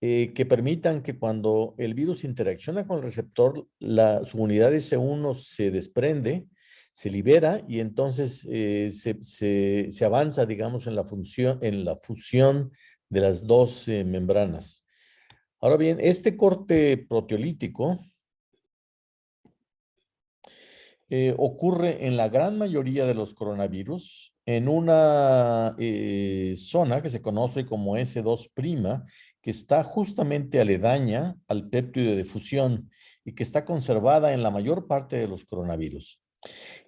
que permitan que cuando el virus interacciona con el receptor, la subunidad S1 se desprende, se libera y entonces se avanza, digamos, en la fusión de las dos membranas. Ahora bien, este corte proteolítico ocurre en la gran mayoría de los coronavirus en una zona que se conoce como S2', que está justamente aledaña al péptido de fusión y que está conservada en la mayor parte de los coronavirus.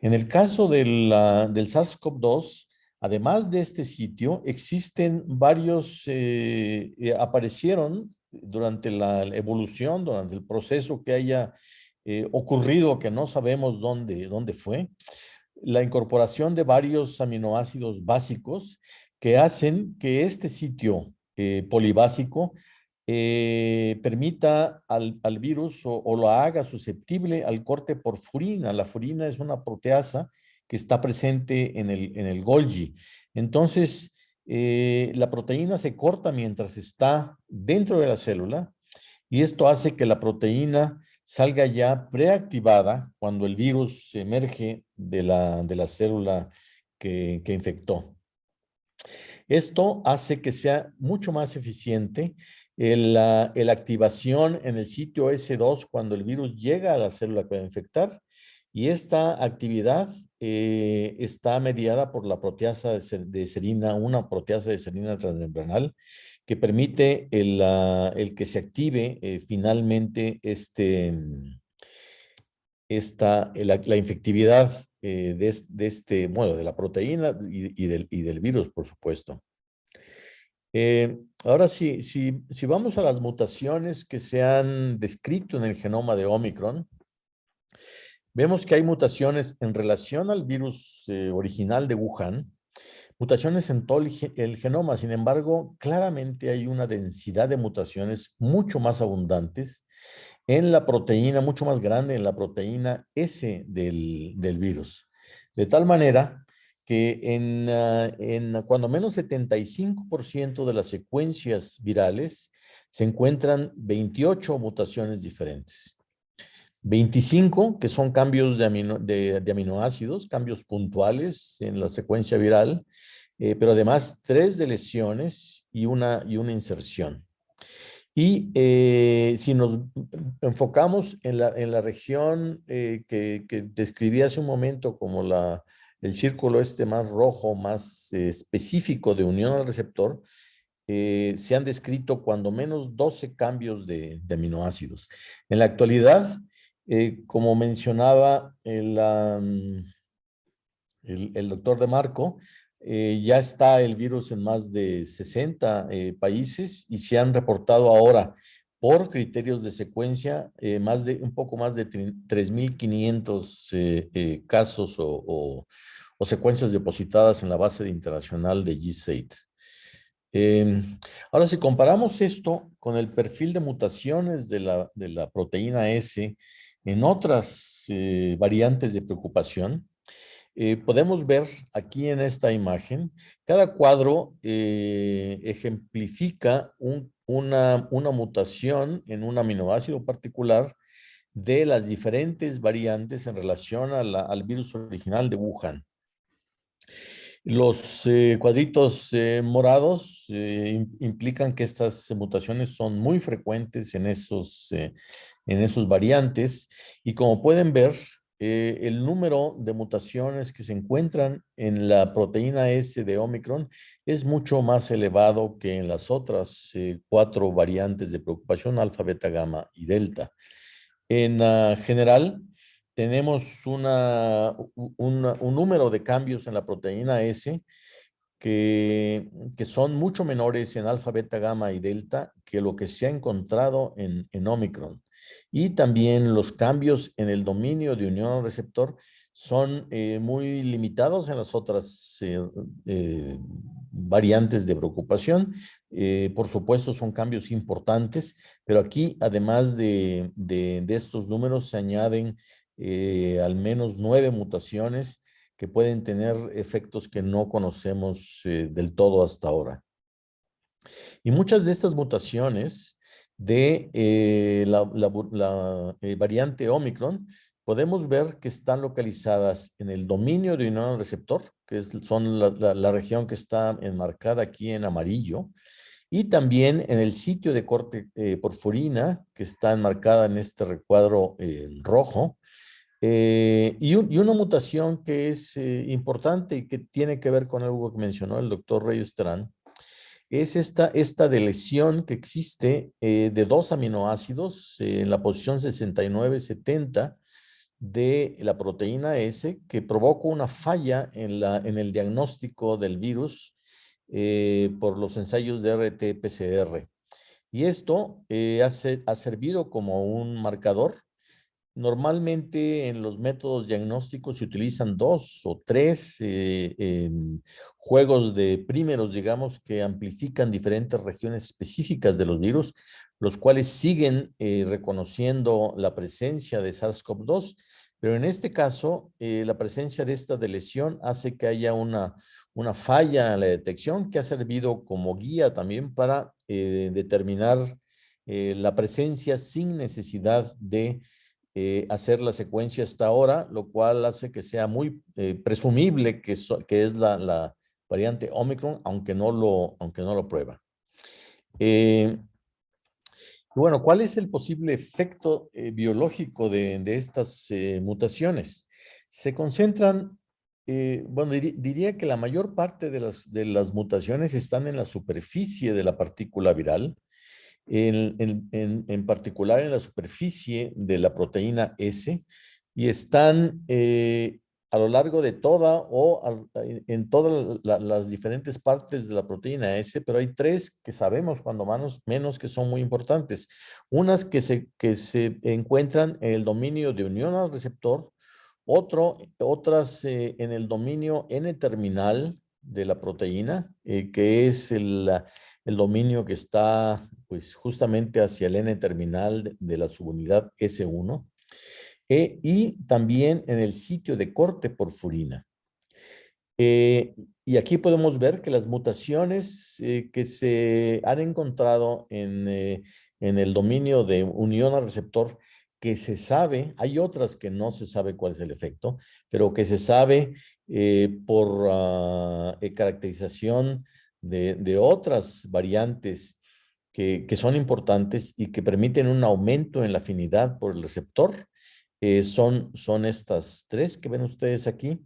En el caso del SARS-CoV-2, además de este sitio, existen varios, aparecieron durante la evolución, durante el proceso que haya ocurrido, que no sabemos dónde fue, la incorporación de varios aminoácidos básicos que hacen que este sitio polibásico permita al virus o lo haga susceptible al corte por furina. La furina es una proteasa que está presente en el Golgi. Entonces, la proteína se corta mientras está dentro de la célula y esto hace que la proteína salga ya preactivada cuando el virus emerge de la célula que infectó. Esto hace que sea mucho más eficiente la activación en el sitio S2 cuando el virus llega a la célula que va a infectar, y esta actividad está mediada por la proteasa de serina, una proteasa de serina transmembranal, que permite el que se active finalmente la infectividad de la proteína y del virus, por supuesto. Ahora, si vamos a las mutaciones que se han descrito en el genoma de Omicron, vemos que hay mutaciones en relación al virus original de Wuhan, mutaciones en todo el genoma. Sin embargo, claramente hay una densidad de mutaciones mucho más abundantes en la proteína, mucho más grande en la proteína S del virus. De tal manera que en cuando menos 75% de las secuencias virales se encuentran 28 mutaciones diferentes. 25 que son cambios de aminoácidos, cambios puntuales en la secuencia viral, pero además 3 de lesiones y una inserción. Y si nos enfocamos en la región que describí hace un momento como el círculo más rojo, más específico de unión al receptor, se han descrito cuando menos 12 cambios de aminoácidos. En la actualidad, como mencionaba el doctor De Marco, ya está el virus en más de 60 países y se han reportado ahora por criterios de secuencia un poco más de 3.500 casos o secuencias depositadas en la base internacional de GISAID. Ahora, si comparamos esto con el perfil de mutaciones de la proteína S en otras variantes de preocupación, podemos ver aquí en esta imagen, cada cuadro ejemplifica una mutación en un aminoácido particular de las diferentes variantes en relación al virus original de Wuhan. Los cuadritos morados implican que estas mutaciones son muy frecuentes en esos variantes, y como pueden ver, el número de mutaciones que se encuentran en la proteína S de Omicron es mucho más elevado que en las otras 4 variantes de preocupación, alfa, beta, gamma y delta. En general, tenemos un número de cambios en la proteína S que son mucho menores en alfa, beta, gamma y delta que lo que se ha encontrado en Omicron. Y también los cambios en el dominio de unión al receptor son muy limitados en las otras variantes de preocupación. Por supuesto, son cambios importantes, pero aquí, además de estos números, se añaden al menos 9 mutaciones que pueden tener efectos que no conocemos del todo hasta ahora. Y muchas de estas mutaciones de la variante Omicron, podemos ver que están localizadas en el dominio de unión al receptor, que son la región que está enmarcada aquí en amarillo, y también en el sitio de corte porfurina, que está enmarcada en este recuadro en rojo, y una mutación que es importante y que tiene que ver con algo que mencionó el doctor Reyes Terán, es esta deleción que existe de 2 aminoácidos en la posición 69-70 de la proteína S, que provoca una falla en el diagnóstico del virus por los ensayos de RT-PCR. Y esto ha servido como un marcador. Normalmente en los métodos diagnósticos se utilizan 2 o 3 juegos de prímeros, digamos, que amplifican diferentes regiones específicas de los virus, los cuales siguen reconociendo la presencia de SARS-CoV-2, pero en este caso la presencia de esta lesión hace que haya una falla en la detección que ha servido como guía también para determinar la presencia sin necesidad de hacer la secuencia hasta ahora, lo cual hace que sea muy presumible que es la variante Omicron, aunque no lo prueba. Bueno, ¿cuál es el posible efecto biológico de estas mutaciones? Se concentran, bueno, diría que la mayor parte de las mutaciones están en la superficie de la partícula viral, en particular en la superficie de la proteína S, y están a lo largo de en todas las diferentes partes de la proteína S, pero hay 3 que sabemos cuando menos que son muy importantes. Unas que se encuentran en el dominio de unión al receptor, otras en el dominio N-terminal de la proteína, que es el dominio que está pues justamente hacia el N-terminal de la subunidad S1, y también en el sitio de corte porfurina. Y aquí podemos ver que las mutaciones que se han encontrado en el dominio de unión al receptor, que se sabe, hay otras que no se sabe cuál es el efecto, pero que se sabe por caracterización de otras variantes que son importantes y que permiten un aumento en la afinidad por el receptor. Son estas 3 que ven ustedes aquí.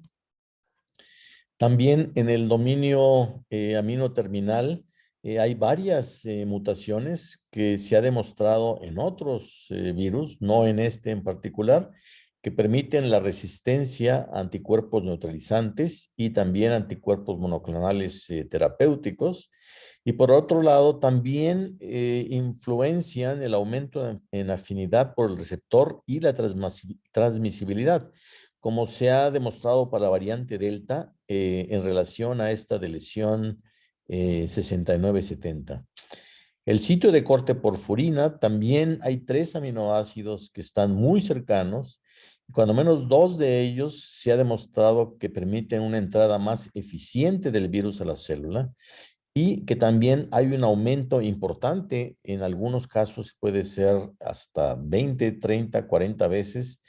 También en el dominio amino terminal hay varias mutaciones que se ha demostrado en otros virus, no en este en particular, que permiten la resistencia a anticuerpos neutralizantes y también anticuerpos monoclonales terapéuticos. Y por otro lado, también influencian el aumento en afinidad por el receptor y la transmisibilidad, como se ha demostrado para la variante Delta en relación a esta de lesión 69-70. El sitio de corte porfurina, también hay 3 aminoácidos que están muy cercanos. Cuando menos 2 de ellos se ha demostrado que permiten una entrada más eficiente del virus a la célula, y que también hay un aumento importante, en algunos casos puede ser hasta 20, 30, 40 veces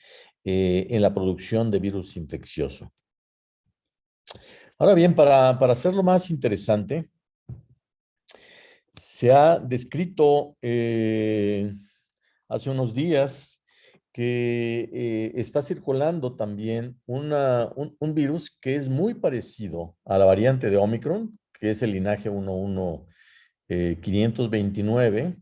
en la producción de virus infeccioso. Ahora bien, para hacerlo más interesante, se ha descrito hace unos días que está circulando también un virus que es muy parecido a la variante de Omicron, que es el linaje 11529,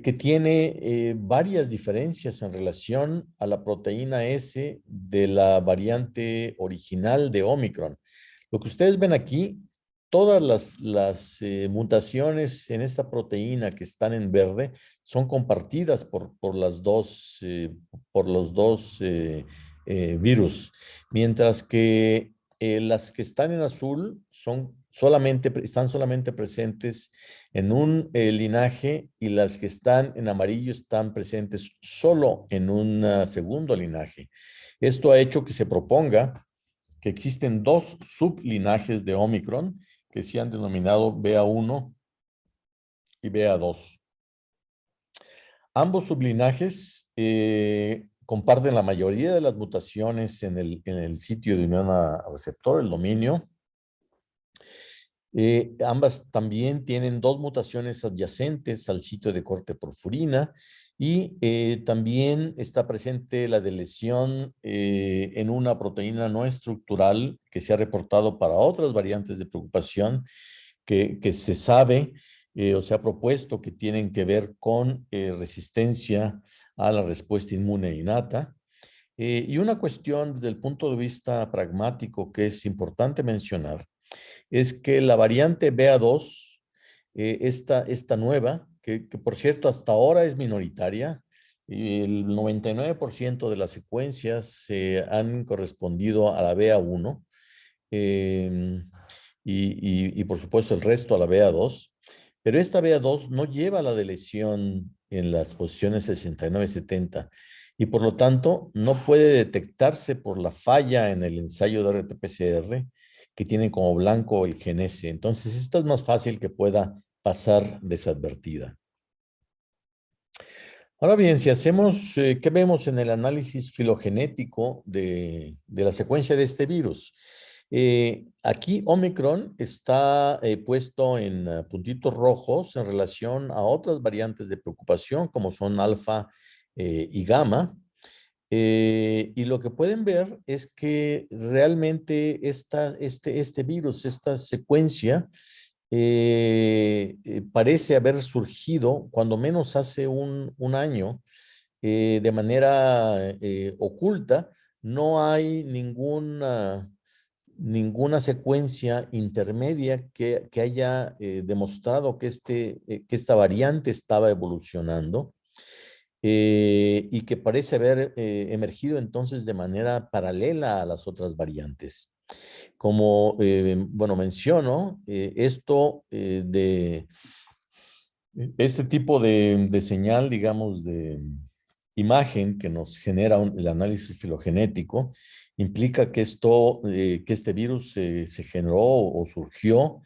que tiene varias diferencias en relación a la proteína S de la variante original de Omicron. Lo que ustedes ven aquí, todas las mutaciones en esta proteína que están en verde son compartidas por los dos virus, mientras que las que están en azul están solamente presentes en un linaje y las que están en amarillo están presentes solo en un segundo linaje. Esto ha hecho que se proponga que existen dos sublinajes de Omicron que se han denominado BA1 y BA2. Ambos sublinajes comparten la mayoría de las mutaciones en el sitio de unión a receptor, el dominio. Ambas también tienen dos mutaciones adyacentes al sitio de corte porfurina y también está presente la deleción en una proteína no estructural que se ha reportado para otras variantes de preocupación que se sabe o se ha propuesto que tienen que ver con resistencia a la respuesta inmune innata. Y una cuestión desde el punto de vista pragmático que es importante mencionar es que la variante BA2, esta nueva, que por cierto hasta ahora es minoritaria, el 99% de las secuencias se han correspondido a la BA1 y por supuesto el resto a la BA2, pero esta BA2 no lleva la deleción en las posiciones 69 y 70 y por lo tanto no puede detectarse por la falla en el ensayo de RT-PCR que tiene como blanco el gen S. Entonces, esta es más fácil que pueda pasar desadvertida. Ahora bien, si hacemos, ¿qué vemos en el análisis filogenético de la secuencia de este virus? Aquí Omicron está puesto en puntitos rojos en relación a otras variantes de preocupación, como son alfa y gamma. Y lo que pueden ver es que realmente este virus, esta secuencia, parece haber surgido, cuando menos hace un año, de manera oculta. No hay ninguna secuencia intermedia que haya demostrado que esta variante estaba evolucionando. Y que parece haber emergido entonces de manera paralela a las otras variantes. Como, bueno, menciono, este tipo de señal, digamos, de imagen que nos genera el análisis filogenético, implica que este virus se generó o surgió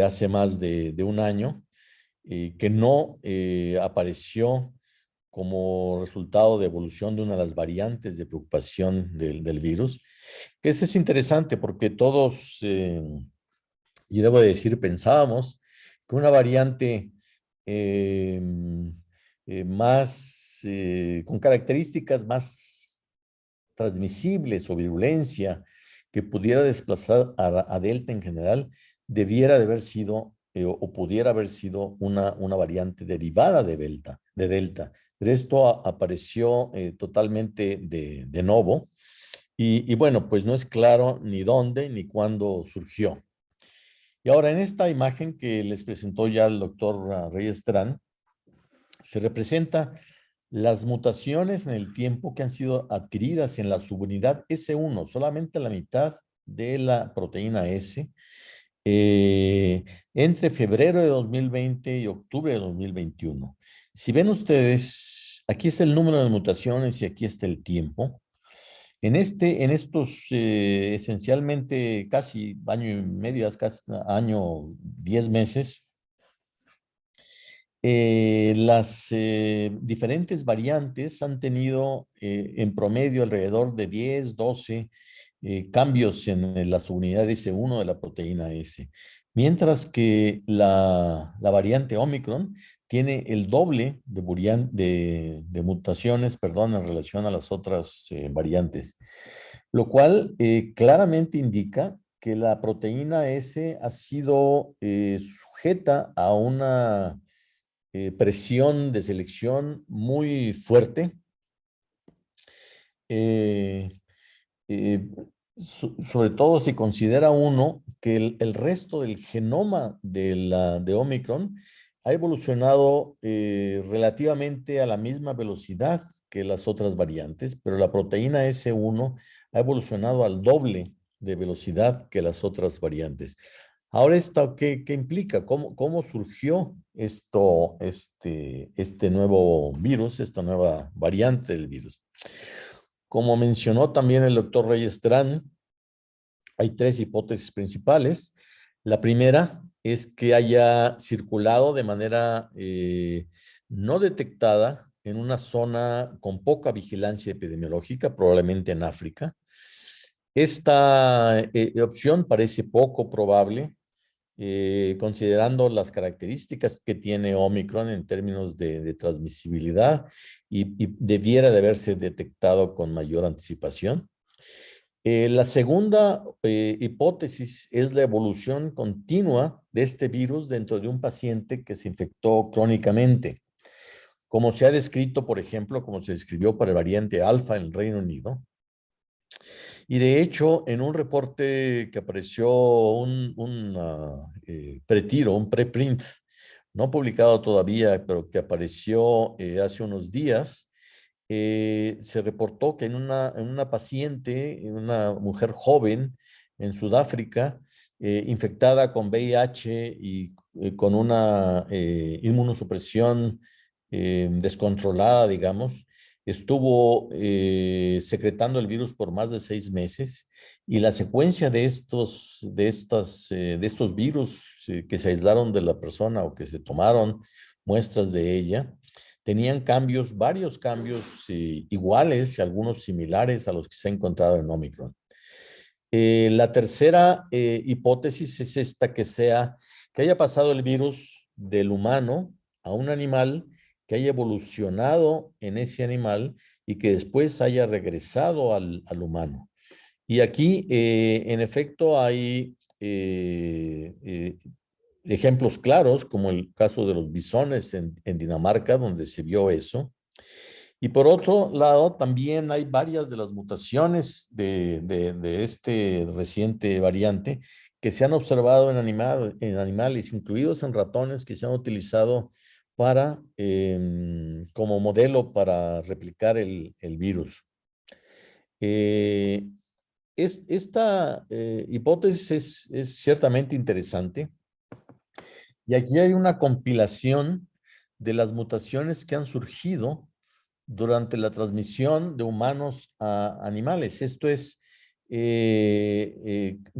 hace más de un año, que no apareció como resultado de evolución de una de las variantes de preocupación del virus. Que eso es interesante porque todos, y debo decir, pensábamos que una variante con características más transmisibles o virulencia que pudiera desplazar a Delta en general, debiera de haber sido o pudiera haber sido una variante derivada de Delta. Pero esto apareció totalmente de novo y bueno, pues no es claro ni dónde ni cuándo surgió. Y ahora en esta imagen que les presentó ya el doctor Reyes Terán, se representa las mutaciones en el tiempo que han sido adquiridas en la subunidad S1, solamente la mitad de la proteína S, entre febrero de 2020 y octubre de 2021. Si ven ustedes, aquí está el número de mutaciones y aquí está el tiempo. En estos esencialmente casi año y medio, casi año, 10 meses, las diferentes variantes han tenido en promedio alrededor de 10, 12 cambios en la subunidad S1 de la proteína S. Mientras que la variante Omicron tiene el doble de mutaciones, perdón, en relación a las otras variantes, lo cual claramente indica que la proteína S ha sido sujeta a una presión de selección muy fuerte. Sobre todo si considera uno que el resto del genoma de Omicron ha evolucionado relativamente a la misma velocidad que las otras variantes, pero la proteína S1 ha evolucionado al doble de velocidad que las otras variantes. Ahora, ¿qué implica? ¿Cómo surgió este nuevo virus, esta nueva variante del virus? Como mencionó también el doctor Reyes Terán, hay 3 hipótesis principales. La primera es que haya circulado de manera no detectada en una zona con poca vigilancia epidemiológica, probablemente en África. Esta opción parece poco probable, considerando las características que tiene Omicron en términos de transmisibilidad y debiera de haberse detectado con mayor anticipación. La segunda hipótesis es la evolución continua de este virus dentro de un paciente que se infectó crónicamente, como se ha descrito, por ejemplo, como se describió para el variante alfa en el Reino Unido. Y de hecho, en un reporte que apareció un pretiro, un preprint, no publicado todavía, pero que apareció hace unos días, se reportó que en una paciente, una mujer joven en Sudáfrica, infectada con VIH y con una inmunosupresión descontrolada, digamos, estuvo secretando el virus por más de 6 meses y la secuencia de estos virus que se aislaron de la persona o que se tomaron muestras de ella, tenían varios cambios iguales y algunos similares a los que se ha encontrado en Omicron. La tercera hipótesis es esta, que haya pasado el virus del humano a un animal, que haya evolucionado en ese animal y que después haya regresado al humano. Y aquí, en efecto, hay ejemplos claros, como el caso de los bisones en Dinamarca, donde se vio eso. Y por otro lado, también hay varias de las mutaciones de este reciente variante que se han observado en animales, incluidos en ratones, que se han utilizado como modelo para replicar el virus. Esta hipótesis es ciertamente interesante. Y aquí hay una compilación de las mutaciones que han surgido durante la transmisión de humanos a animales. Esto es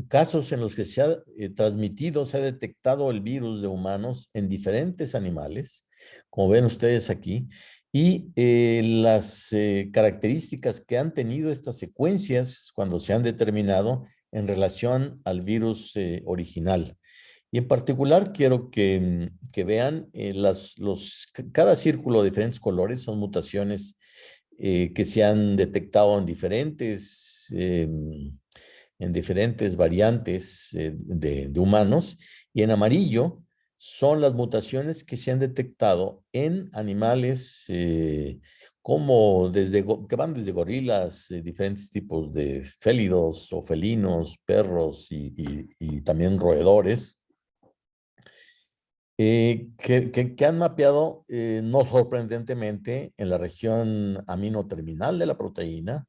casos en los que se ha se ha detectado el virus de humanos en diferentes animales, como ven ustedes aquí, y las características que han tenido estas secuencias cuando se han determinado en relación al virus original. Y en particular quiero que vean cada círculo de diferentes colores son mutaciones que se han detectado en diferentes variantes de humanos, y en amarillo son las mutaciones que se han detectado en animales que van desde gorilas, diferentes tipos de félidos o felinos, perros y también roedores, que han mapeado, no sorprendentemente, en la región aminoterminal de la proteína,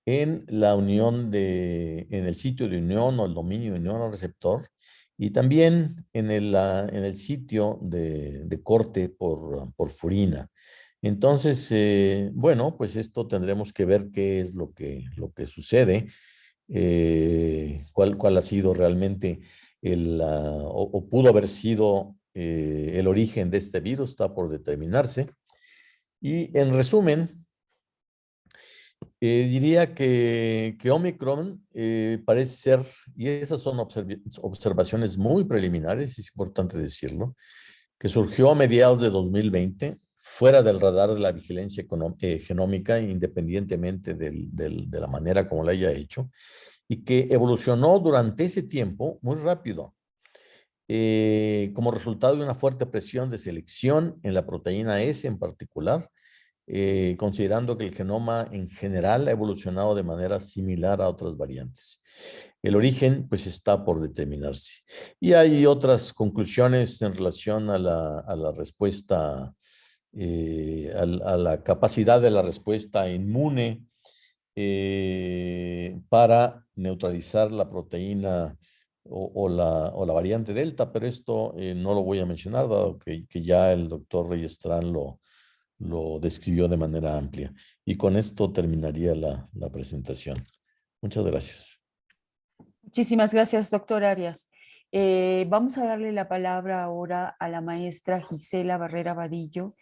en el sitio de unión o el dominio de unión al receptor, y también en el sitio de corte por furina. Entonces, bueno, pues esto tendremos que ver qué es lo que sucede, cuál ha sido realmente o pudo haber sido el origen de este virus, está por determinarse. Y en resumen, diría que Omicron parece ser, y esas son observaciones muy preliminares, es importante decirlo, que surgió a mediados de 2020, fuera del radar de la vigilancia genómica, independientemente de la manera como la haya hecho, y que evolucionó durante ese tiempo muy rápido, como resultado de una fuerte presión de selección en la proteína S en particular, considerando que el genoma en general ha evolucionado de manera similar a otras variantes. El origen, pues, está por determinarse. Y hay otras conclusiones en relación a la respuesta, a la capacidad de la respuesta inmune para neutralizar la proteína o la variante Delta, pero esto no lo voy a mencionar, dado que ya el doctor Reyestrán lo describió de manera amplia. Y con esto terminaría la presentación. Muchas gracias. Muchísimas gracias, doctor Arias. Vamos a darle la palabra ahora a la maestra Gisela Barrera Vadillo.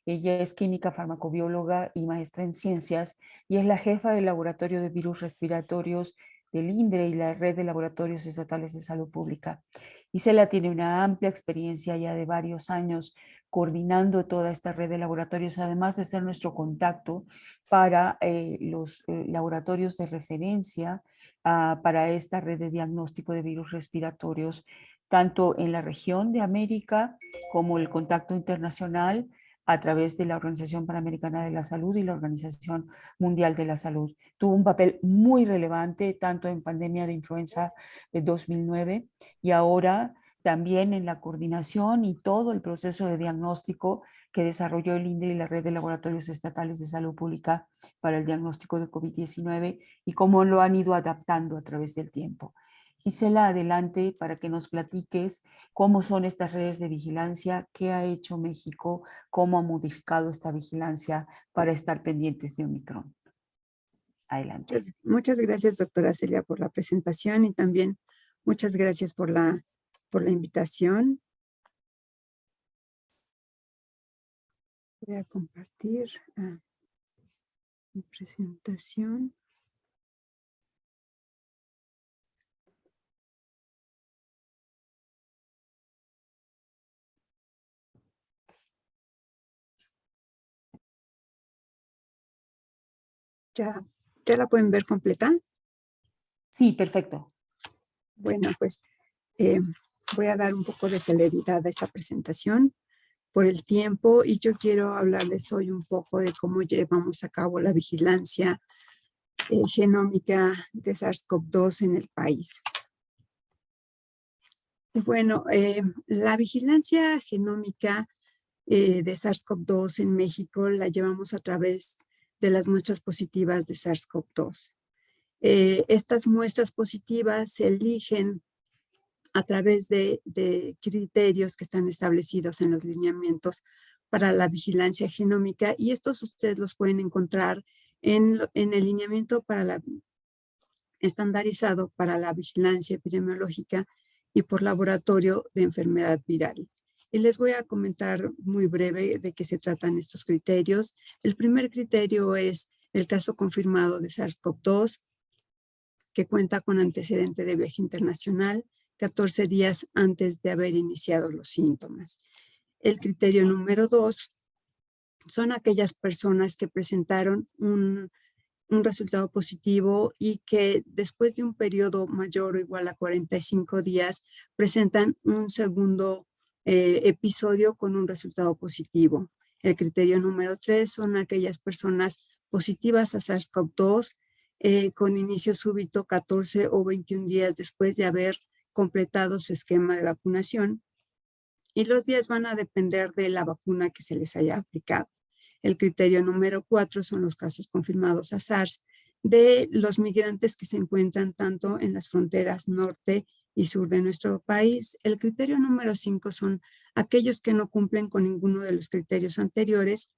Ella es química farmacobióloga y maestra en ciencias y es la jefa del Laboratorio de Virus Respiratorios del INDRE y la Red de Laboratorios Estatales de Salud Pública. Gisela tiene una amplia experiencia ya de varios años coordinando toda esta red de laboratorios, además de ser nuestro contacto para los laboratorios de referencia para esta red de diagnóstico de virus respiratorios, tanto en la región de América como el contacto internacional a través de la Organización Panamericana de la Salud y la Organización Mundial de la Salud. Tuvo un papel muy relevante tanto en pandemia de influenza de 2009 y ahora también en la coordinación y todo el proceso de diagnóstico que desarrolló el INDRE y la Red de Laboratorios Estatales de Salud Pública para el diagnóstico de COVID-19 y cómo lo han ido adaptando a través del tiempo. Gisela, adelante para que nos platiques cómo son estas redes de vigilancia, qué ha hecho México, cómo ha modificado esta vigilancia para estar pendientes de Omicron. Adelante. Muchas gracias, doctora Celia, por la presentación y también muchas gracias por la invitación. Voy a compartir mi presentación. ¿Ya la pueden ver completa? Sí, perfecto. Bueno, pues voy a dar un poco de celeridad a esta presentación por el tiempo y yo quiero hablarles hoy un poco de cómo llevamos a cabo la vigilancia genómica de SARS-CoV-2 en el país. Y bueno, la vigilancia genómica de SARS-CoV-2 en México la llevamos a través de las muestras positivas de SARS-CoV-2. Estas muestras positivas se eligen a través de criterios que están establecidos en los lineamientos para la vigilancia genómica y estos ustedes los pueden encontrar en el lineamiento estandarizado para la vigilancia epidemiológica y por laboratorio de enfermedad viral. Y les voy a comentar muy breve de qué se tratan estos criterios. El primer criterio es el caso confirmado de SARS-CoV-2, que cuenta con antecedente de viaje internacional 14 días antes de haber iniciado los síntomas. El criterio número 2 son aquellas personas que presentaron un resultado positivo y que después de un periodo mayor o igual a 45 días presentan un segundo episodio con un resultado positivo. El criterio número 3 son aquellas personas positivas a SARS-CoV-2 con inicio súbito 14 o 21 días después de haber completado su esquema de vacunación y los días van a depender de la vacuna que se les haya aplicado. El criterio número 4 son los casos confirmados a SARS de los migrantes que se encuentran tanto en las fronteras norte y sur de nuestro país. El criterio número 5 son aquellos que no cumplen con ninguno de los criterios anteriores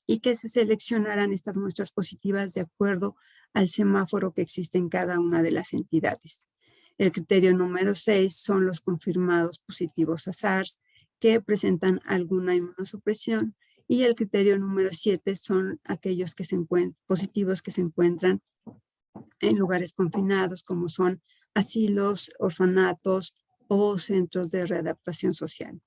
y que se seleccionarán estas muestras positivas de acuerdo al semáforo que existe en cada una de las entidades. El criterio número 6 son los confirmados positivos a SARS que presentan alguna inmunosupresión y el criterio número 7 son aquellos que positivos que se encuentran en lugares confinados como son asilos, orfanatos o centros de readaptación social.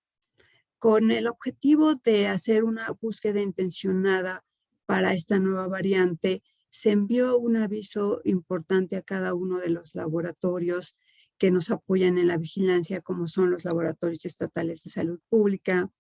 Con el objetivo de hacer una búsqueda intencionada para esta nueva variante, se envió un aviso importante a cada uno de los laboratorios que nos apoyan en la vigilancia, como son los laboratorios estatales de salud pública,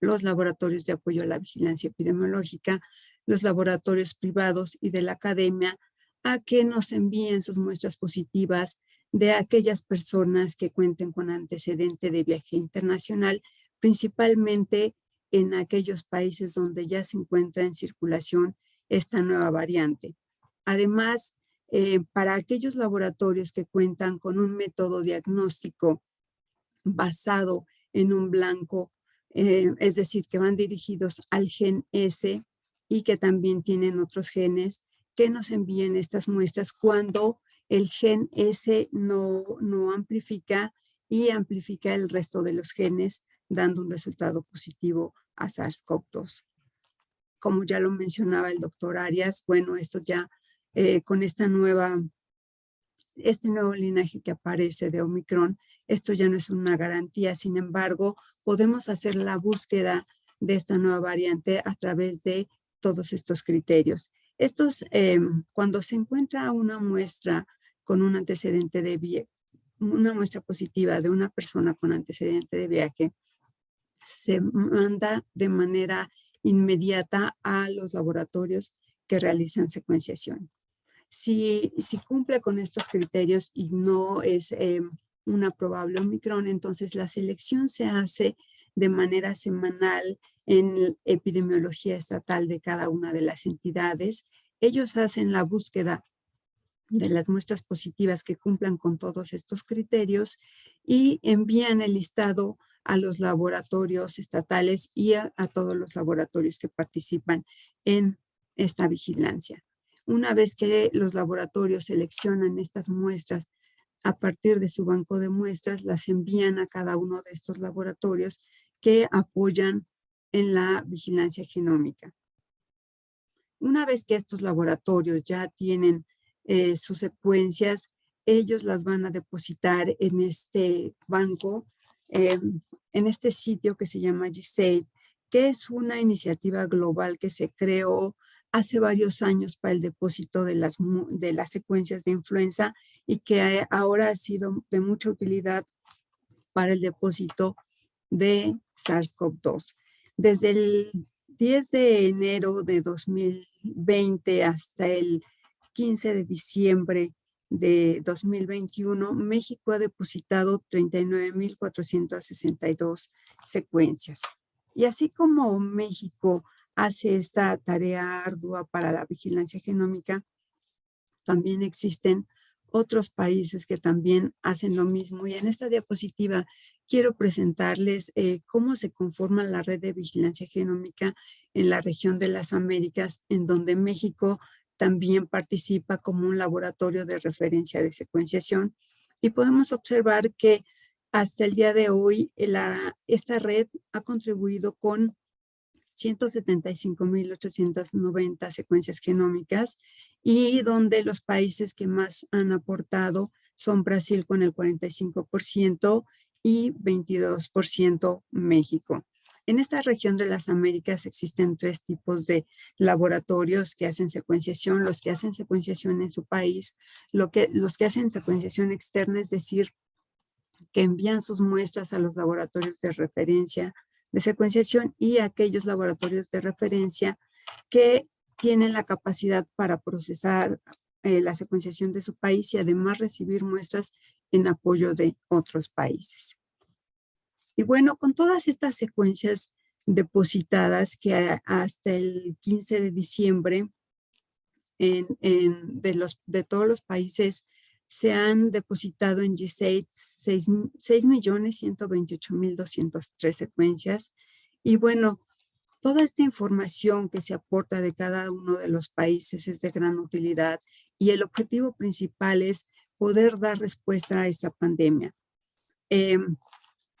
los laboratorios de apoyo a la vigilancia epidemiológica, los laboratorios privados y de la academia, a que nos envíen sus muestras positivas de aquellas personas que cuenten con antecedente de viaje internacional, principalmente en aquellos países donde ya se encuentra en circulación esta nueva variante. Además, para aquellos laboratorios que cuentan con un método diagnóstico basado en un blanco, es decir, que van dirigidos al gen S y que también tienen otros genes, que nos envíen estas muestras cuando el gen S no amplifica y amplifica el resto de los genes, dando un resultado positivo a SARS-CoV-2. Como ya lo mencionaba el doctor Arias, bueno, esto ya con este nuevo linaje que aparece de Omicron, esto ya no es una garantía. Sin embargo, podemos hacer la búsqueda de esta nueva variante a través de todos estos criterios. Cuando se encuentra una muestra con un antecedente de viaje, una muestra positiva de una persona con antecedente de viaje, se manda de manera inmediata a los laboratorios que realizan secuenciación. Si cumple con estos criterios y no es una probable Omicron, entonces la selección se hace de manera semanal en epidemiología estatal de cada una de las entidades. Ellos hacen la búsqueda de las muestras positivas que cumplan con todos estos criterios y envían el listado a los laboratorios estatales y a todos los laboratorios que participan en esta vigilancia. Una vez que los laboratorios seleccionan estas muestras a partir de su banco de muestras, las envían a cada uno de estos laboratorios que apoyan en la vigilancia genómica. Una vez que estos laboratorios ya tienen sus secuencias, ellos las van a depositar en este banco, en este sitio que se llama GISAID, que es una iniciativa global que se creó hace varios años para el depósito de las secuencias de influenza y que ahora ha sido de mucha utilidad para el depósito de SARS-CoV-2. Desde el 10 de enero de 2020 hasta el 15 de diciembre de 2021, México ha depositado 39,462 secuencias. Y así como México hace esta tarea ardua para la vigilancia genómica, también existen otros países que también hacen lo mismo. Y en esta diapositiva quiero presentarles cómo se conforma la red de vigilancia genómica en la región de las Américas, en donde México también participa como un laboratorio de referencia de secuenciación. Y podemos observar que hasta el día de hoy esta red ha contribuido con 175,890 secuencias genómicas y donde los países que más han aportado son Brasil con el 45% y 22% México. En esta región de las Américas existen tres tipos de laboratorios que hacen secuenciación: los que hacen secuenciación en su país, los que hacen secuenciación externa, es decir, que envían sus muestras a los laboratorios de referencia de secuenciación, y aquellos laboratorios de referencia que tienen la capacidad para procesar la secuenciación de su país y además recibir muestras en apoyo de otros países. Y bueno, con todas estas secuencias depositadas que hasta el 15 de diciembre de todos los países se han depositado en GISAID 6,128,203 secuencias. Y bueno, toda esta información que se aporta de cada uno de los países es de gran utilidad y el objetivo principal es poder dar respuesta a esta pandemia.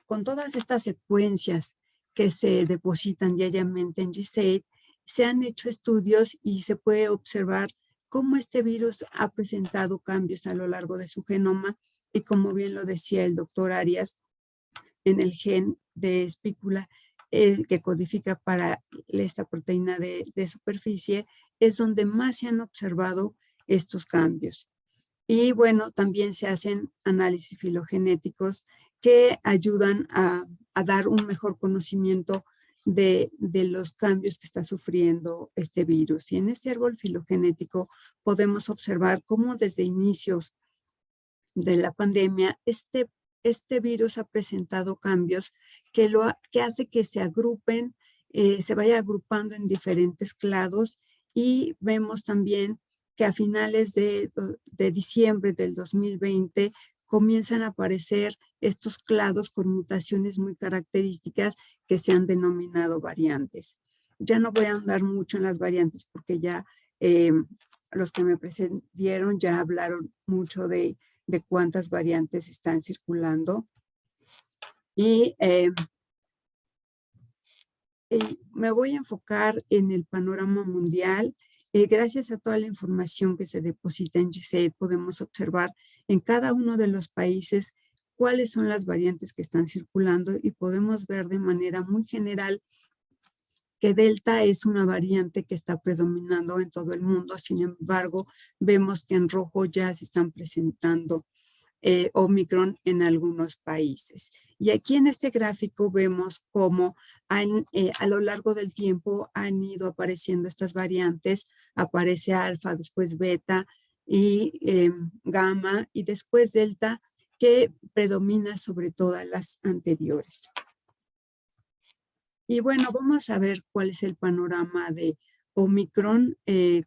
Con todas estas secuencias que se depositan diariamente en GISAID, se han hecho estudios y se puede observar cómo este virus ha presentado cambios a lo largo de su genoma y, como bien lo decía el doctor Arias, en el gen de espícula que codifica para esta proteína de superficie, es donde más se han observado estos cambios. Y bueno, también se hacen análisis filogenéticos que ayudan a dar un mejor conocimiento de los cambios que está sufriendo este virus. Y en este árbol filogenético podemos observar cómo desde inicios de la pandemia este virus ha presentado cambios que hace que se agrupen, se vaya agrupando en diferentes clados, y vemos también que a finales de diciembre del 2020 comienzan a aparecer estos clados con mutaciones muy características que se han denominado variantes. Ya no voy a andar mucho en las variantes porque ya los que me precedieron ya hablaron mucho de cuántas variantes están circulando. Y me voy a enfocar en el panorama mundial. Gracias a toda la información que se deposita en GISAID, podemos observar en cada uno de los países cuáles son las variantes que están circulando, y podemos ver de manera muy general que Delta es una variante que está predominando en todo el mundo. Sin embargo, vemos que en rojo ya se están presentando Omicron en algunos países. Y aquí en este gráfico vemos cómo a lo largo del tiempo han ido apareciendo estas variantes. Aparece alfa, después beta y gamma, y después delta, que predomina sobre todas las anteriores. Y bueno, vamos a ver cuál es el panorama de Omicron.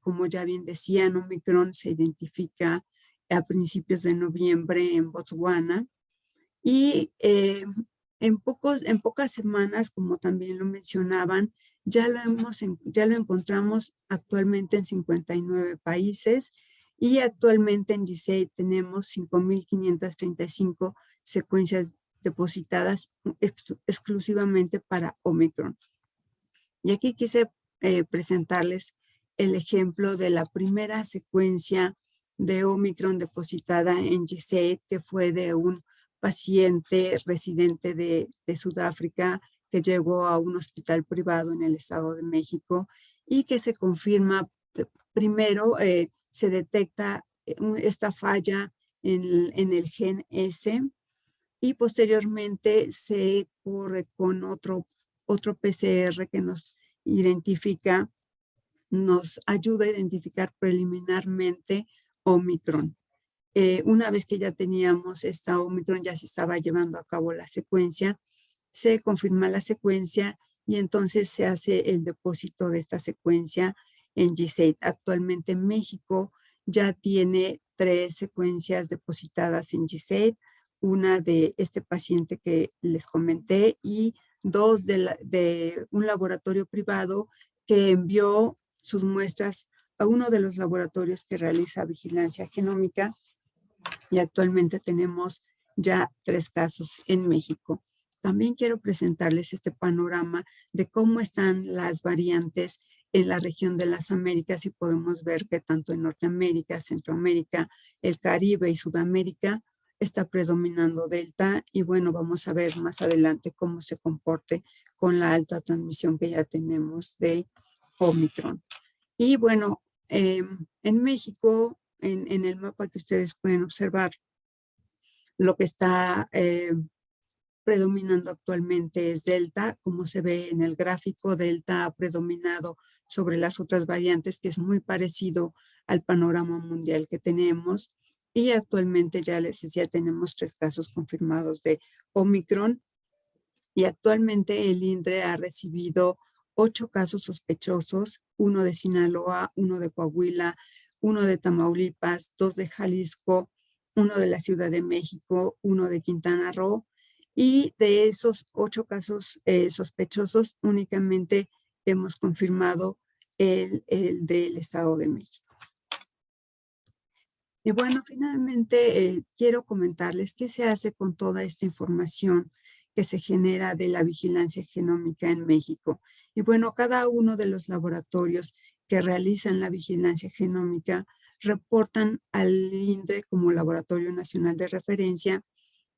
Como ya bien decían, Omicron se identifica a principios de noviembre en Botswana, y en pocas semanas, como también lo mencionaban, ya lo encontramos actualmente en 59 países, y actualmente en GISAID tenemos 5,535 secuencias depositadas exclusivamente para Omicron. Y aquí quise presentarles el ejemplo de la primera secuencia de Omicron depositada en GISAID, que fue de un paciente residente de Sudáfrica que llegó a un hospital privado en el Estado de México, y que se confirma, primero se detecta esta falla en el gen S, y posteriormente se corre con otro PCR que nos ayuda a identificar preliminarmente Omicron. Una vez que ya teníamos esta Omicron, ya se estaba llevando a cabo la secuencia, se confirma la secuencia, y entonces se hace el depósito de esta secuencia en GISAID. Actualmente México ya tiene 3 secuencias depositadas en GISAID, una de este paciente que les comenté, y 2 de un laboratorio privado que envió sus muestras a uno de los laboratorios que realiza vigilancia genómica, y actualmente tenemos ya 3 casos en México. También quiero presentarles este panorama de cómo están las variantes en la región de las Américas, y podemos ver que tanto en Norteamérica, Centroamérica, el Caribe y Sudamérica está predominando Delta. Y bueno, vamos a ver más adelante cómo se comporte con la alta transmisión que ya tenemos de Omicron. Y bueno, en México, en el mapa que ustedes pueden observar, lo que está predominando actualmente es Delta. Como se ve en el gráfico, Delta ha predominado sobre las otras variantes, que es muy parecido al panorama mundial que tenemos. Y actualmente, ya les decía, tenemos 3 casos confirmados de Omicron, y actualmente el INDRE ha recibido 8 casos sospechosos, 1 de Sinaloa, 1 de Coahuila, 1 de Tamaulipas, 2 de Jalisco, 1 de la Ciudad de México, 1 de Quintana Roo. Y de esos 8 casos sospechosos, únicamente hemos confirmado el del Estado de México. Y bueno, finalmente quiero comentarles qué se hace con toda esta información que se genera de la vigilancia genómica en México. Y bueno, cada uno de los laboratorios que realizan la vigilancia genómica reportan al INDRE como Laboratorio Nacional de Referencia.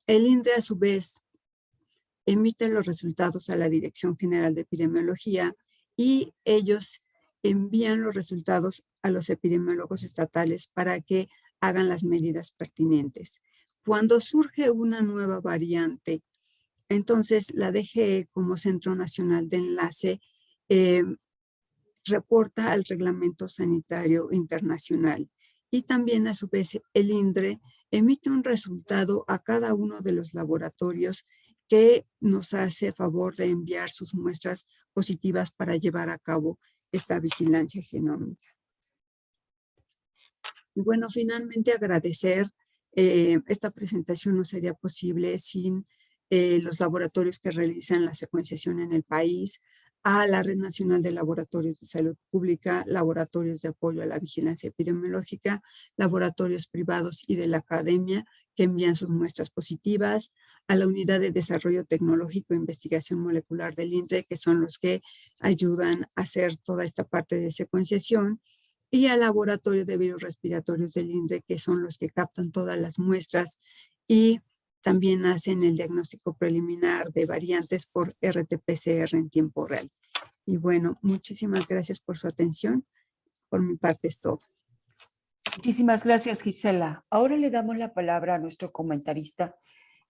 El INDRE, a su vez, emite los resultados a la Dirección General de Epidemiología y ellos envían los resultados a los epidemiólogos estatales para que hagan las medidas pertinentes. Cuando surge una nueva variante, entonces la DGE como Centro Nacional de Enlace reporta al Reglamento Sanitario Internacional y también a su vez el INDRE emite un resultado a cada uno de los laboratorios que nos hace favor de enviar sus muestras positivas para llevar a cabo esta vigilancia genómica. Y bueno, finalmente agradecer, esta presentación no sería posible sin los laboratorios que realizan la secuenciación en el país, a la Red Nacional de Laboratorios de Salud Pública, laboratorios de apoyo a la vigilancia epidemiológica, laboratorios privados y de la academia que envían sus muestras positivas, a la Unidad de Desarrollo Tecnológico e Investigación Molecular del INRE, que son los que ayudan a hacer toda esta parte de secuenciación, y al Laboratorio de Virus Respiratorios del INRE, que son los que captan todas las muestras y también hacen el diagnóstico preliminar de variantes por RT-PCR en tiempo real. Y bueno, muchísimas gracias por su atención. Por mi parte es todo. Muchísimas gracias, Gisela. Ahora le damos la palabra a nuestro comentarista,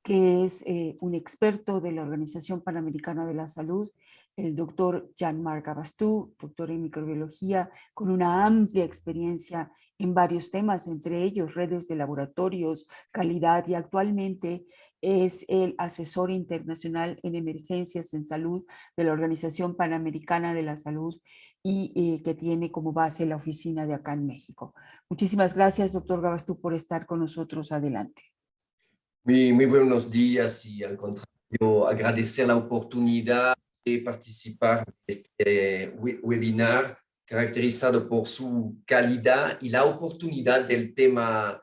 que es un experto de la Organización Panamericana de la Salud, el doctor Jean-Marc Abastou, doctor en microbiología, con una amplia experiencia en varios temas, entre ellos redes de laboratorios, calidad, y actualmente es el asesor internacional en emergencias en salud de la Organización Panamericana de la Salud y que tiene como base la oficina de acá en México. Muchísimas gracias, doctor Abastou, por estar con nosotros. Adelante. Muy buenos días, y al contrario, agradecer la oportunidad de participar en este webinar caracterizado por su calidad y la oportunidad del tema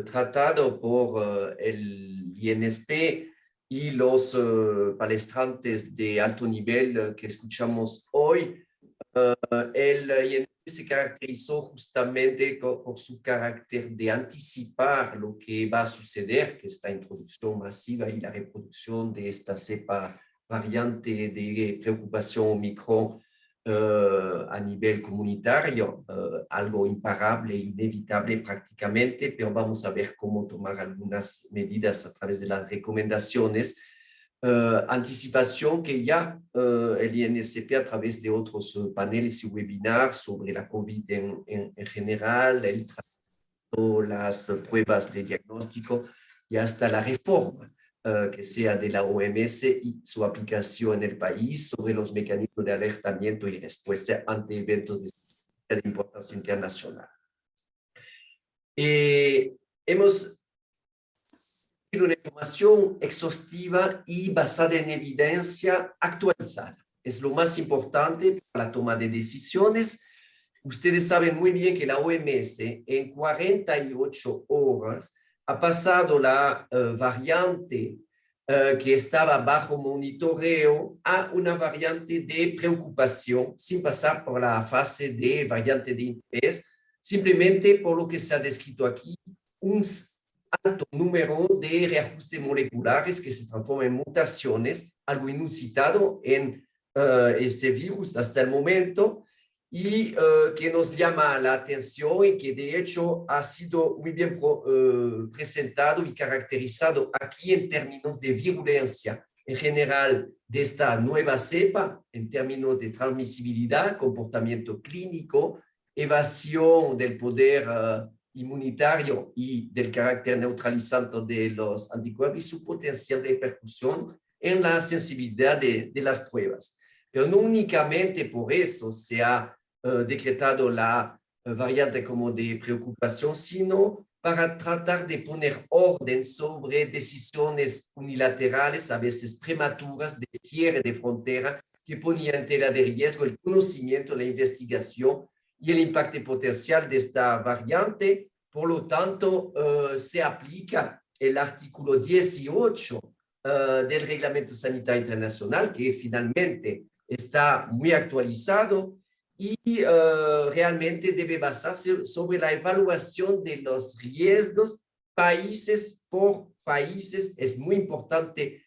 tratado por el INSP y los palestrantes de alto nivel que escuchamos hoy. El INSP se caracterizó justamente por su carácter de anticipar lo que va a suceder, que esta introducción masiva y la reproducción de esta cepa variante de preocupación Omicron a nivel comunitario, algo imparable, inevitable prácticamente, pero vamos a ver cómo tomar algunas medidas a través de las recomendaciones. Anticipación que ya el INSP a través de otros paneles y webinars sobre la COVID en general, el tratamiento, las pruebas de diagnóstico y hasta la reforma que sea de la OMS y su aplicación en el país sobre los mecanismos de alertamiento y respuesta ante eventos de importancia internacional. Hemos una información exhaustiva y basada en evidencia actualizada. Es lo más importante para la toma de decisiones. Ustedes saben muy bien que la OMS en 48 horas ha pasado la variante que estaba bajo monitoreo a una variante de preocupación sin pasar por la fase de variante de interés, simplemente por lo que se ha descrito aquí, un alto número de reajustes moleculares que se transforman en mutaciones, algo inusitado en este virus hasta el momento, y que nos llama la atención y que de hecho ha sido muy bien presentado y caracterizado aquí en términos de virulencia en general de esta nueva cepa, en términos de transmisibilidad, comportamiento clínico, evasión del poder inmunitario y del carácter neutralizante de los anticuerpos y su potencial repercusión en la sensibilidad de las pruebas. Pero no únicamente por eso se ha decretado la variante como de preocupación, sino para tratar de poner orden sobre decisiones unilaterales, a veces prematuras, de cierre de frontera, que ponían en tela de riesgo el conocimiento, la investigación y el impacto potencial de esta variante. Por lo tanto, se aplica el artículo 18 del Reglamento Sanitario Internacional, que finalmente está muy actualizado y realmente debe basarse sobre la evaluación de los riesgos países por países. Es muy importante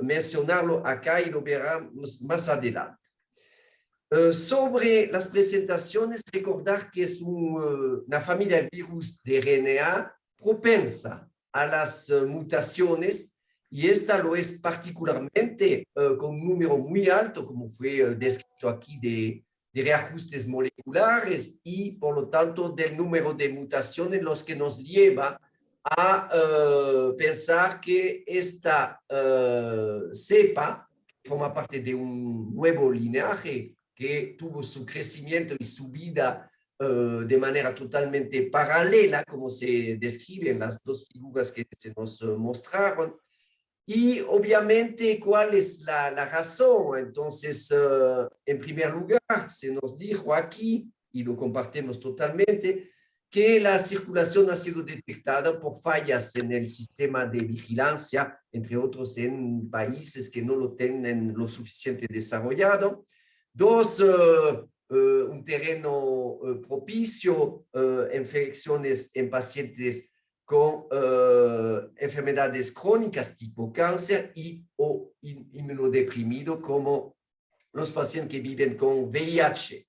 mencionarlo acá y lo veremos más adelante. Sobre las presentaciones, recordar que es una familia de virus de RNA propensa a las mutaciones, y esta lo es particularmente con un número muy alto, como fue descrito aquí, de reajustes moleculares y, por lo tanto, del número de mutaciones, los que nos lleva a pensar que esta cepa, que forma parte de un nuevo linaje que tuvo su crecimiento y su vida de manera totalmente paralela, como se describe en las dos figuras que se nos mostraron. Y obviamente, ¿cuál es la razón? Entonces, en primer lugar, se nos dijo aquí, y lo compartimos totalmente, que la circulación ha sido detectada por fallas en el sistema de vigilancia, entre otros en países que no lo tienen lo suficiente desarrollado. Dos, un terreno propicio, infecciones en pacientes con enfermedades crónicas tipo cáncer y o inmunodeprimido como los pacientes que viven con VIH.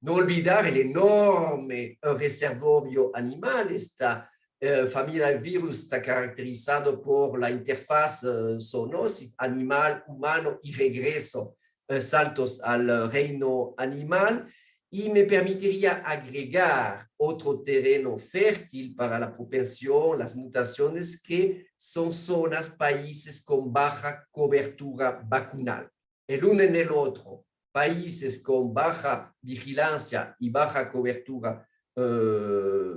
No olvidar el enorme reservorio animal. Esta familia de virus está caracterizado por la interfaz zoonosis animal, humano y regreso, saltos al reino animal. Y me permitiría agregar otro terreno fértil para la propensión, las mutaciones, que son zonas, países con baja cobertura vacunal. El uno en el otro, países con baja vigilancia y baja cobertura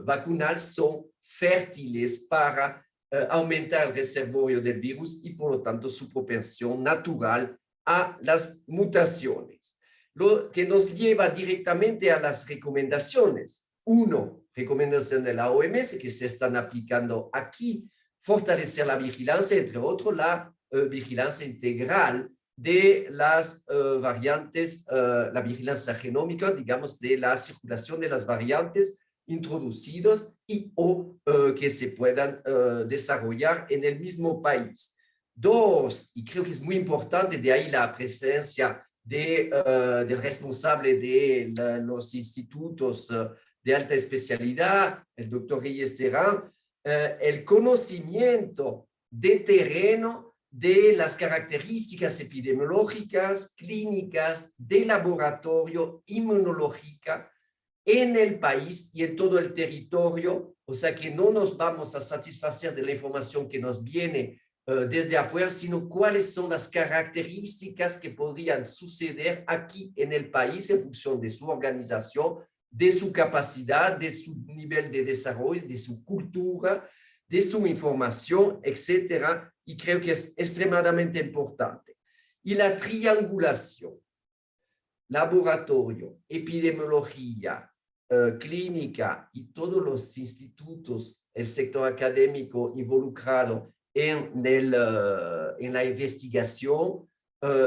vacunal son fértiles para aumentar el reservorio del virus y, por lo tanto, su propensión natural a las mutaciones. Lo que nos lleva directamente a las recomendaciones. Uno, recomendación de la OMS que se están aplicando aquí, fortalecer la vigilancia, entre otros, la vigilancia integral de las variantes, la vigilancia genómica, digamos, de la circulación de las variantes introducidos y o que se puedan desarrollar en el mismo país. Dos, y creo que es muy importante, de ahí la presencia del responsable de los institutos de alta especialidad, el doctor Reyes Terán, el conocimiento de terreno de las características epidemiológicas, clínicas, de laboratorio, inmunológica en el país y en todo el territorio, o sea que no nos vamos a satisfacer de la información que nos viene desde afuera, sino cuáles son las características que podrían suceder aquí en el país en función de su organización, de su capacidad, de su nivel de desarrollo, de su cultura, de su información, etcétera. Y creo que es extremadamente importante. Y la triangulación, laboratorio, epidemiología, clínica y todos los institutos, el sector académico involucrado en la investigación,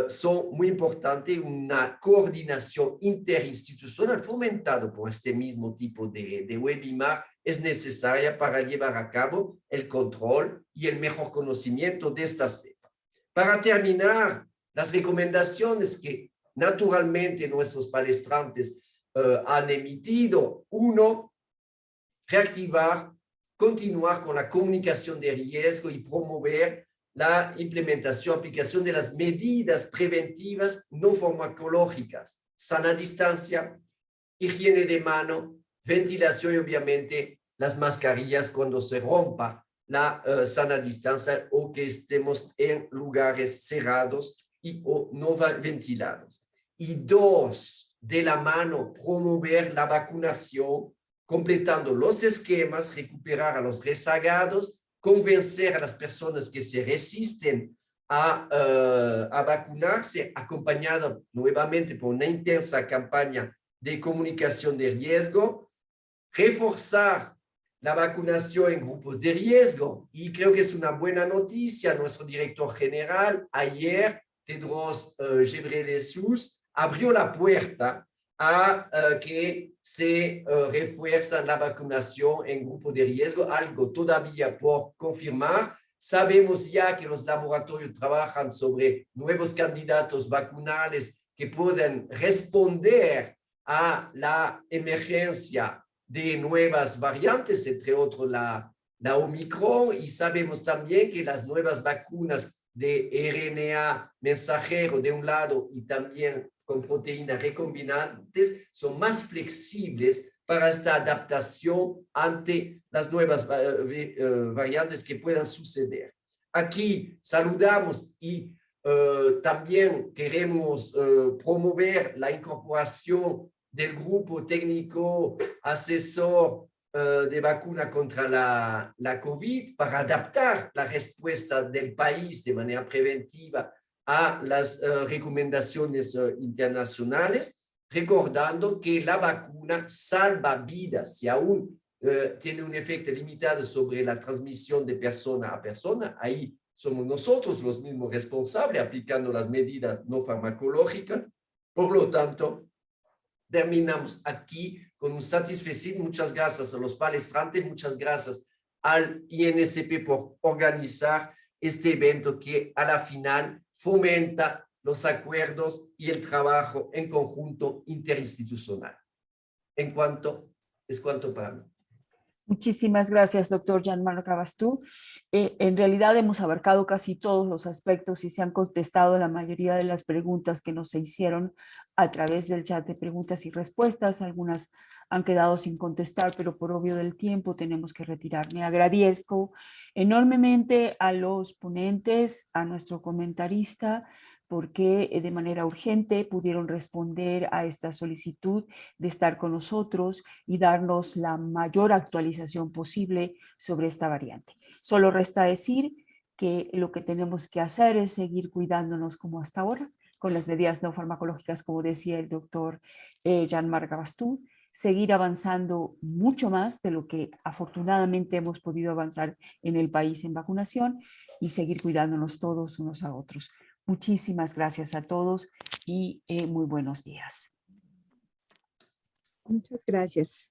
son muy importantes. Una coordinación interinstitucional fomentada por este mismo tipo de webinar es necesaria para llevar a cabo el control y el mejor conocimiento de esta cepa. Para terminar, las recomendaciones que naturalmente nuestros palestrantes han emitido. Uno, reactivar, continuar con la comunicación de riesgo y promover la implementación, aplicación de las medidas preventivas no farmacológicas, sana distancia, higiene de mano, ventilación y obviamente las mascarillas cuando se rompa la sana distancia o que estemos en lugares cerrados y o no ventilados. Y dos, de la mano, promover la vacunación, completando los esquemas, recuperar a los rezagados, convencer a las personas que se resisten a vacunarse, acompañado nuevamente por una intensa campaña de comunicación de riesgo, reforzar la vacunación en grupos de riesgo. Y creo que es una buena noticia. Nuestro director general, ayer, Tedros Ghebreyesus, abrió la puerta a que se refuerza la vacunación en grupo de riesgo, algo todavía por confirmar. Sabemos ya que los laboratorios trabajan sobre nuevos candidatos vacunales que pueden responder a la emergencia de nuevas variantes, entre otros la Omicron, y sabemos también que las nuevas vacunas de RNA mensajero de un lado y también con proteínas recombinantes son más flexibles para esta adaptación ante las nuevas variantes que puedan suceder. Aquí saludamos y también queremos promover la incorporación del grupo técnico asesor de vacuna contra la COVID para adaptar la respuesta del país de manera preventiva a las recomendaciones internacionales, recordando que la vacuna salva vidas. Si aún tiene un efecto limitado sobre la transmisión de persona a persona, ahí somos nosotros los mismos responsables aplicando las medidas no farmacológicas. Por lo tanto, terminamos aquí con un satisfacción. Muchas gracias a los palestrantes, muchas gracias al INSP por organizar este evento que a la final fomenta los acuerdos y el trabajo en conjunto interinstitucional. Es cuanto para mí. Muchísimas gracias, doctor Gianmarco Abastú. En realidad hemos abarcado casi todos los aspectos y se han contestado la mayoría de las preguntas que nos se hicieron a través del chat de preguntas y respuestas. Algunas han quedado sin contestar, pero por obvio del tiempo tenemos que retirarme. Agradezco enormemente a los ponentes, a nuestro comentarista, porque de manera urgente pudieron responder a esta solicitud de estar con nosotros y darnos la mayor actualización posible sobre esta variante. Solo resta decir que lo que tenemos que hacer es seguir cuidándonos como hasta ahora, con las medidas no farmacológicas, como decía el doctor Gianmarco Abastú, seguir avanzando mucho más de lo que afortunadamente hemos podido avanzar en el país en vacunación y seguir cuidándonos todos unos a otros. Muchísimas gracias a todos y muy buenos días. Muchas gracias.